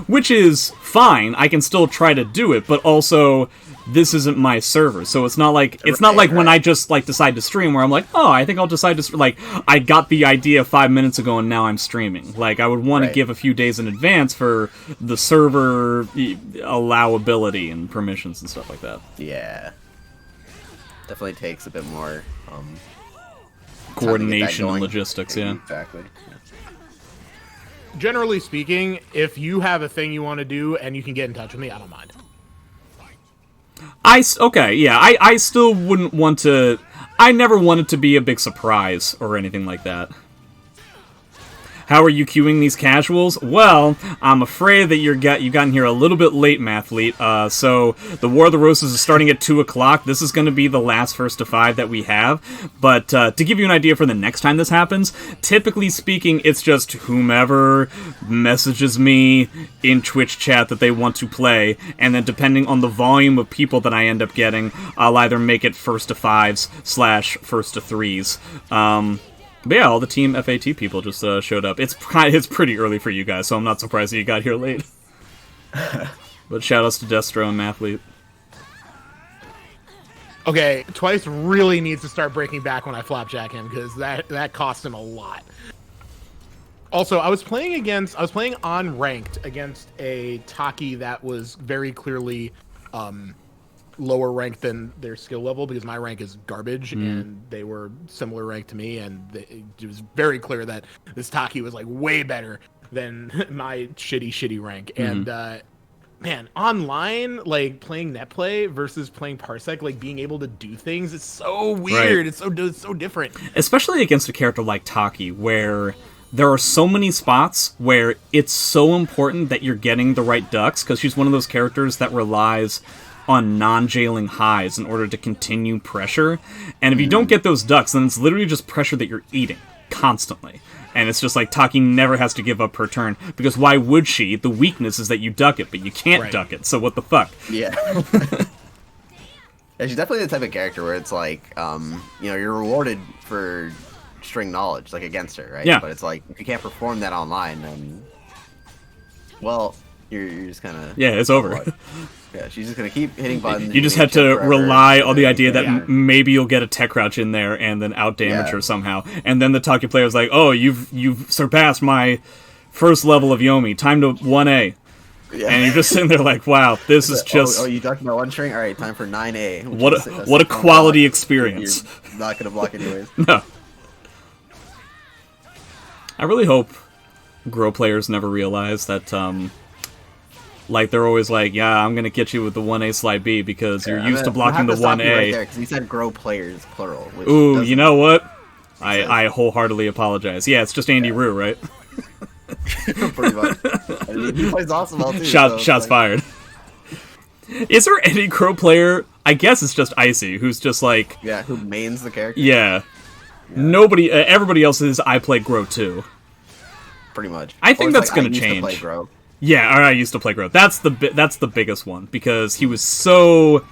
Which is fine. I can still try to do it, but also this isn't my server, so it's not like when I just like decide to stream where I'm like, oh, I think I'll decide to like I got the idea 5 minutes ago and now I'm streaming. Like I would want to give a few days in advance for the server allowability and permissions and stuff like that. Yeah, definitely takes a bit more coordination and logistics. Yeah, exactly. Generally speaking, if you have a thing you want to do and you can get in touch with me, I don't mind. I still wouldn't want to. I never wanted to be a big surprise or anything like that. How are you queuing these casuals? Well, I'm afraid that you've gotten here a little bit late, Mathlete. So the War of the Roses is starting at 2 o'clock. This is going to be the last first to 5 that we have. But to give you an idea for the next time this happens, typically speaking, it's just whomever messages me in Twitch chat that they want to play, and then depending on the volume of people that I end up getting, I'll either make it first to 5s / first to 3s. But yeah, all the Team FAT people just showed up. It's pretty early for you guys, so I'm not surprised that you got here late. But shoutouts to Destro and Mathlete. Okay, Twice really needs to start breaking back when I flapjack him, because that cost him a lot. Also, I was playing on ranked against a Taki that was very clearly lower ranked than their skill level, because my rank is garbage and they were similar rank to me, and it was very clear that this Taki was like way better than my shitty rank. And man, online, like playing netplay versus playing Parsec, like being able to do things, it's so weird. It's so different, especially against a character like Taki, where there are so many spots where it's so important that you're getting the right ducks, because she's one of those characters that relies on non-jailing highs in order to continue pressure. And if you don't get those ducks, then it's literally just pressure that you're eating constantly. And it's just like Taki never has to give up her turn, because why would she? The weakness is that you duck it, but you can't duck it, so what the fuck? Yeah. Yeah, she's definitely the type of character where it's like, you know, you're rewarded for string knowledge, like against her, right? Yeah. But it's like, if you can't perform that online, then, well, you're just kind of... Yeah, it's over. Yeah, she's just gonna keep hitting buttons. You just have to rely on the idea that maybe you'll get a tech crouch in there and then out damage her somehow. And then the Taki player's like, oh, you've surpassed my first level of Yomi. Time to 1A. Yeah. And you're just sitting there like, wow, this is just... Oh, you ducked my one string? Alright, time for 9A. What a quality experience. You're not gonna block anyways. No. I really hope Grow players never realize that, like, they're always like, yeah, I'm gonna get you with the 1A slide B because you're used to blocking the 1A. Right there, because he said grow players, plural. Ooh, you know what? I wholeheartedly apologize. Yeah, it's just Andy Rue, right? Pretty much. I mean, he plays awesome too. Shots fired. Is there any Crow player? I guess it's just Icy, who's just like... Yeah, who mains the character. Yeah. Nobody... everybody else is I play Grow too. Pretty much. I think that's going to change. I used to play Grow. Yeah, I used to play Grow. That's the biggest one, because he was so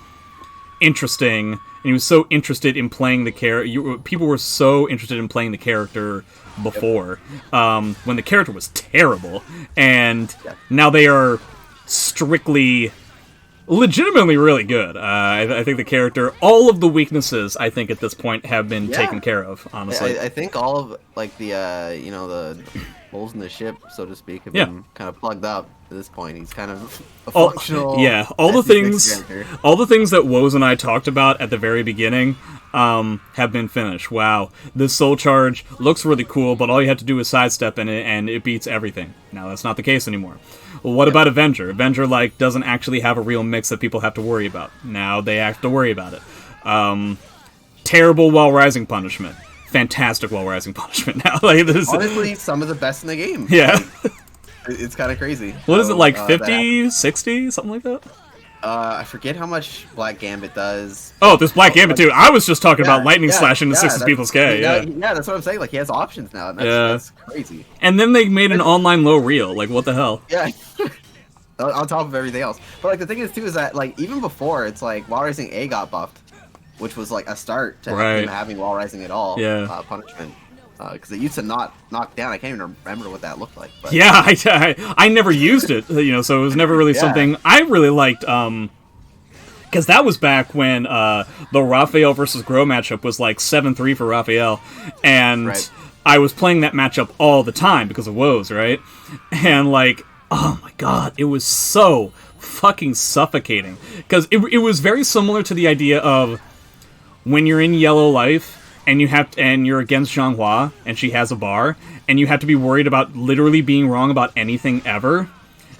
interesting, and he was so interested in playing the character. People were so interested in playing the character before, when the character was terrible, and now they are strictly, legitimately really good. I think the character, all of the weaknesses, I think at this point have been taken care of. Honestly, I think all of like the you know, the holes in the ship, so to speak, have been kind of plugged up at this point. He's kind of a functional. All the things that Woz and I talked about at the very beginning, have been finished. Wow, this Soul Charge looks really cool, but all you have to do is sidestep in it, and it beats everything. Now, that's not the case anymore. Well, what about Avenger? Avenger, like, doesn't actually have a real mix that people have to worry about. Now they have to worry about it. Terrible while rising punishment. Fantastic while rising punishment. Now, like, this Honestly, some of the best in the game. yeah. It's kind of crazy. What is it, like, that 50, 60, something like that? I forget how much Black Gambit does. Oh, there's Black Gambit too. I was just talking about Lightning yeah, Slash into 60 that's- people's K. Yeah, that's what I'm saying. Like, he has options now, and that's crazy. And then they made an online low reel. Like, what the hell? Yeah. On top of everything else. But, like, the thing is, too, is that, like, even before, it's like, Wall Rising A got buffed, which was, like, a start to him having Wall Rising at all. Punishment. Because it used to not knock down. I can't even remember what that looked like. But... Yeah, I never used it, so it was never really something I really liked, because that was back when the Raphael versus Gro matchup was like 7-3 for Raphael, and I was playing that matchup all the time because of woes, right? And, like, oh my god, it was so fucking suffocating. Because it was very similar to the idea of when you're in Yellow Life, and you're against Zhanghua, and she has a bar, and you have to be worried about literally being wrong about anything ever.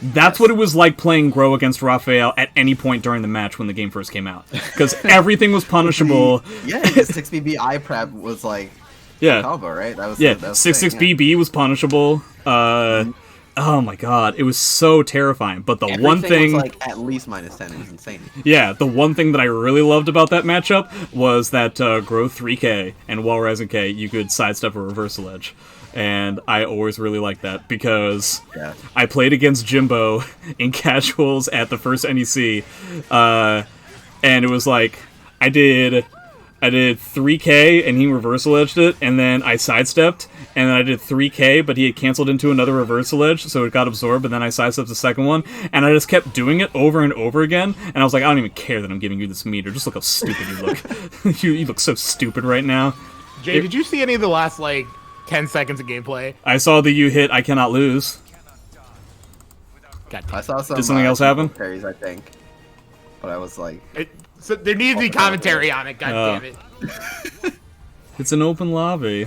That's what it was like playing Gro against Raphael at any point during the match when the game first came out. Because everything was punishable. Yeah, 6BB iPrep was like combo, right? That was 6-6BB was punishable. Oh my god, it was so terrifying. But the one thing was like at least -10. It was insane. Yeah, the one thing that I really loved about that matchup was that Gro 3K and Wall Rising K, you could sidestep a reversal edge. And I always really liked that because I played against Jimbo in casuals at the first NEC, and it was like I did 3K and he reversal edged it, and then I sidestepped, and then I did 3K, but he had canceled into another reversal edge, so it got absorbed, and then I sidestepped the second one, and I just kept doing it over and over again, and I was like, I don't even care that I'm giving you this meter, just look how stupid you look. you look so stupid right now. Jay, did you see any of the last, like, 10 seconds of gameplay? I saw the you hit I cannot lose. I saw some. Did something else happen? Parries, I think. But I was like, so there needs to be commentary on it. God damn it! It's an open lobby.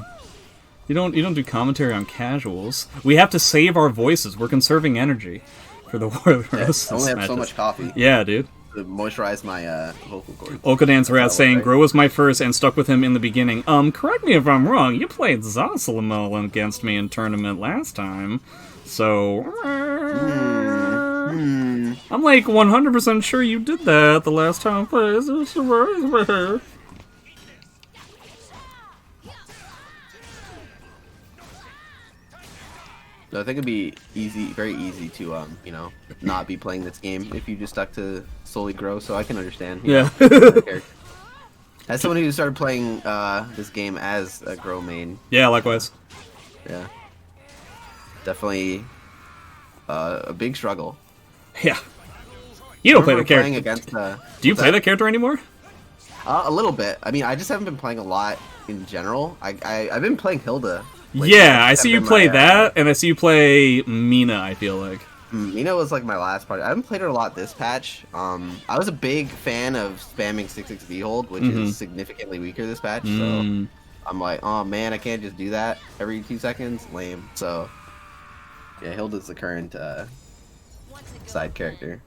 You don't do commentary on casuals. We have to save our voices. We're conserving energy for the war. I only have so much coffee. Yeah, dude. To moisturize my vocal cords. Okadan's Rat saying, Gro was my first and stuck with him in the beginning. Correct me if I'm wrong, you played Zoslimel against me in tournament last time. So... I'm like 100% sure you did that the last time I played. So I think it'd be very easy to, not be playing this game if you just stuck to solely Gro, so I can understand. Yeah. As someone who started playing this game as a Gro main. Yeah, likewise. Yeah. Definitely a big struggle. Yeah. You don't play the character. Against, do you play that character anymore? A little bit. I mean, I just haven't been playing a lot in general. I've been playing Hilda. Yeah, I see you play that, and I see you play Mina, I feel like. Mina was like my last part. I haven't played her a lot this patch. I was a big fan of spamming 6-6 hold, which is significantly weaker this patch, so I'm like, oh man, I can't just do that every 2 seconds. Lame. So, yeah, Hilda's the current side character.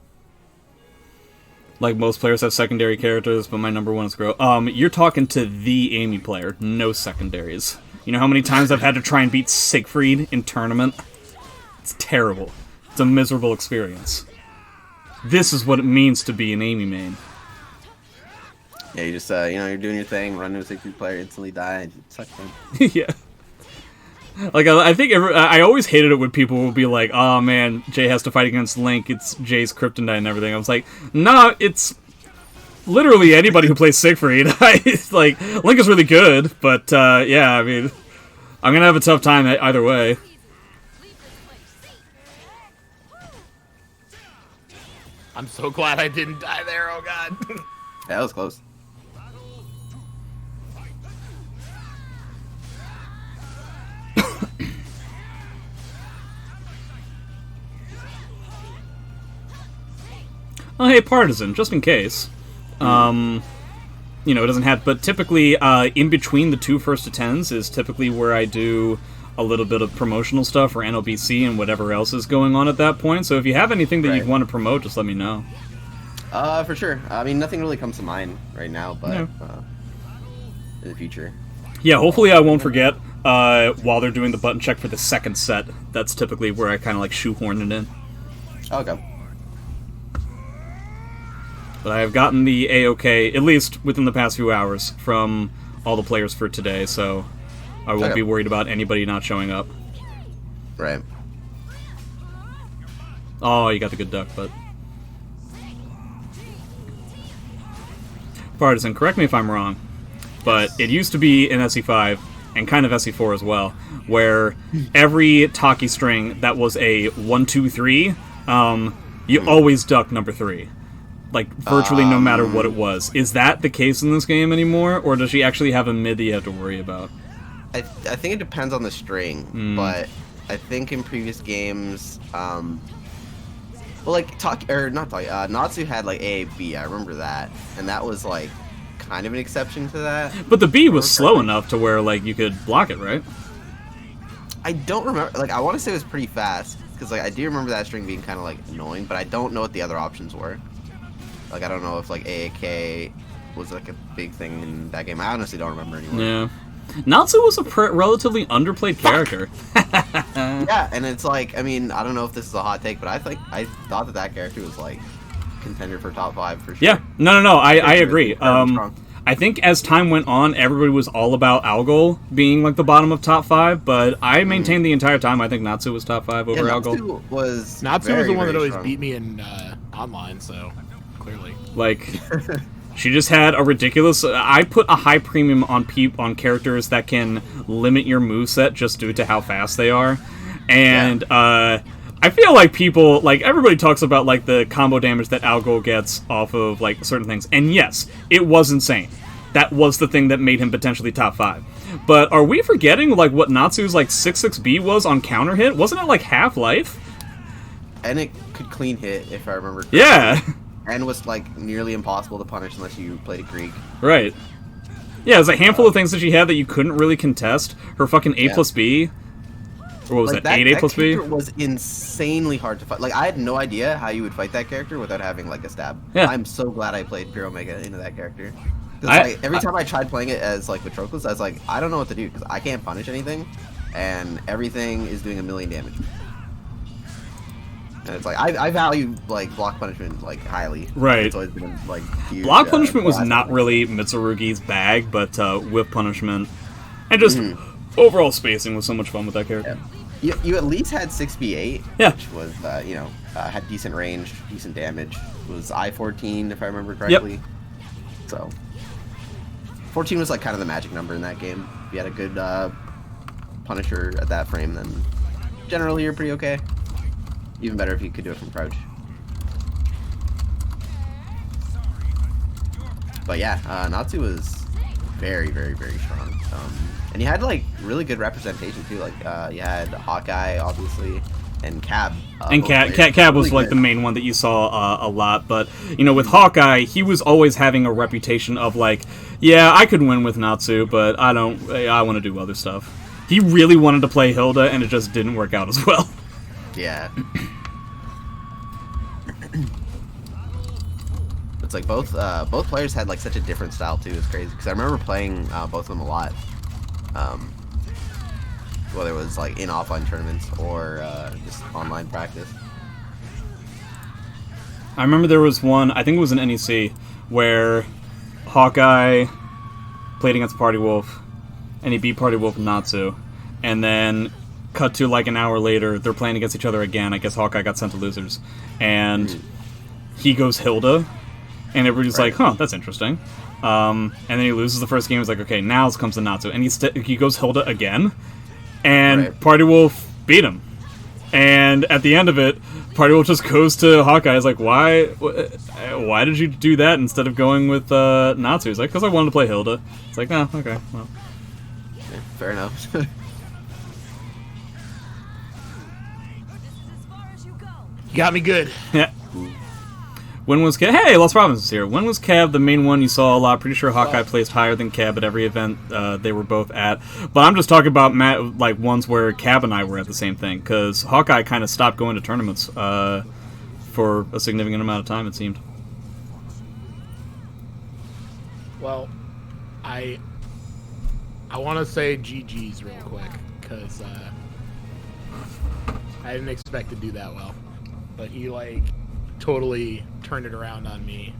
Like most players have secondary characters, but my number one is Gro. You're talking to the Amy player, no secondaries. You know how many times I've had to try and beat Siegfried in tournament? It's terrible. It's a miserable experience. This is what it means to be an Amy main. Yeah, you just, you're doing your thing, run into a Siegfried player, instantly die, and suck them. Yeah. Like, I think I always hated it when people would be like, oh man, Jay has to fight against Link, it's Jay's kryptonite and everything. I was like, nah, it's literally anybody who plays Siegfried. It's like, Link is really good, but yeah, I mean, I'm gonna have a tough time either way. I'm so glad I didn't die there, oh god. Yeah, that was close. Oh, hey, Partisan, just in case. you know, it doesn't have. But typically, in between the 2 first to 10s is typically where I do a little bit of promotional stuff for NLBC and whatever else is going on at that point. So if you have anything that you want to promote, just let me know. For sure. I mean, nothing really comes to mind right now, but in the future. Yeah, hopefully I won't forget while they're doing the button check for the second set. That's typically where I kind of like shoehorn it in. Okay. But I have gotten the A-OK, at least within the past few hours, from all the players for today, so I won't be worried about anybody not showing up. Right. Oh, you got the good duck, but... Partisan, correct me if I'm wrong, but it used to be in SE5, and kind of SE4 as well, where every Taki string that was a 1, 2, 3, you always duck number 3. Like, virtually no matter what it was. Is that the case in this game anymore, or does she actually have a mid that you have to worry about? I think it depends on the string, but I think in previous games, well, like, Natsu had, like, A, B, I remember that, and that was, like, kind of an exception to that. But the B was slow enough to where, like, you could block it, right? I don't remember, like, I want to say it was pretty fast, because, like, I do remember that string being kind of, like, annoying, but I don't know what the other options were. Like, I don't know if, like, AAK was, like, a big thing in that game. I honestly don't remember anymore. Yeah. Natsu was a relatively underplayed character. Yeah, and it's like, I mean, I don't know if this is a hot take, but I thought that character was, like, contender for top 5 for sure. Yeah. No, I agree. I think as time went on, everybody was all about Algol being, like, the bottom of top 5, but I maintained the entire time I think Natsu was top 5 over Algol. Natsu was the one that always strong. beat me in online, so clearly. Like, she just had a ridiculous... I put a high premium on characters that can limit your moveset just due to how fast they are. And, I feel like people... Like, everybody talks about, like, the combo damage that Algol gets off of, like, certain things. And yes, it was insane. That was the thing that made him potentially top 5. But are we forgetting, like, what Natsu's, like, 6-6B was on counter hit? Wasn't it, like, half-life? And it could clean hit, if I remember correctly. Yeah. And was, like, nearly impossible to punish unless you played a Greek. Right. Yeah, there's a handful of things that she had that you couldn't really contest. Her fucking A plus B. Or what was like, that, 8 A plus B? That character was insanely hard to fight. Like, I had no idea how you would fight that character without having, like, a stab. Yeah. I'm so glad I played Pure Omega into that character. Like, every time I tried playing it as, like, Patroclus, I was like, I don't know what to do, because I can't punish anything, and everything is doing 1,000,000 damage. And it's like, I value, like, block punishment, like, highly. Right. It's always been, like, huge, Block punishment was class. not really Mitsurugi's bag, but whip punishment and just overall spacing was so much fun with that character. Yeah. You at least had 6B8, Yeah. which was, had decent range, decent damage. It was I-14, if I remember correctly. Yep. So, 14 was, like, kind of the magic number in that game. If you had a good Punisher at that frame, then generally you're pretty okay. Even better if you could do it from crouch. But yeah, Natsu was very, very, very strong. And you had, like, really good representation too. Like, you had Hawkeye, obviously, and Cab. And Cab was, like, the main one that you saw a lot. But, you know, with Hawkeye, he was always having a reputation of, like, yeah, I could win with Natsu, but I want to do other stuff. He really wanted to play Hilda, and it just didn't work out as well. Yeah. It's like both players had, like, such a different style too. It's crazy because I remember playing both of them a lot. Whether it was, like, in offline tournaments or just online practice. I remember there was one, I think it was an NEC, where Hawkeye played against Party Wolf, and he beat Party Wolf and Natsu, and then cut to, like, an hour later, they're playing against each other again. I guess Hawkeye got sent to losers, and he goes Hilda, and everybody's like, huh, that's interesting. And then he loses the first game. He's like, okay, now comes the Natsu, and he goes Hilda again, and Party Wolf beat him. And at the end of it, Party Wolf just goes to Hawkeye. He's like, why did you do that instead of going with Natsu? He's like, because I wanted to play Hilda. It's like, oh, okay, well. Yeah, fair enough. You got me good. Yeah. When was Cab? Hey, Lost Province is here. When was Cab the main one you saw a lot? Pretty sure Hawkeye placed higher than Cab at every event they were both at. But I'm just talking about like ones where Cab and I were at the same thing, because Hawkeye kind of stopped going to tournaments for a significant amount of time, it seemed. Well, I want to say GG's real quick, because I didn't expect to do that well. But he, like, totally turned it around on me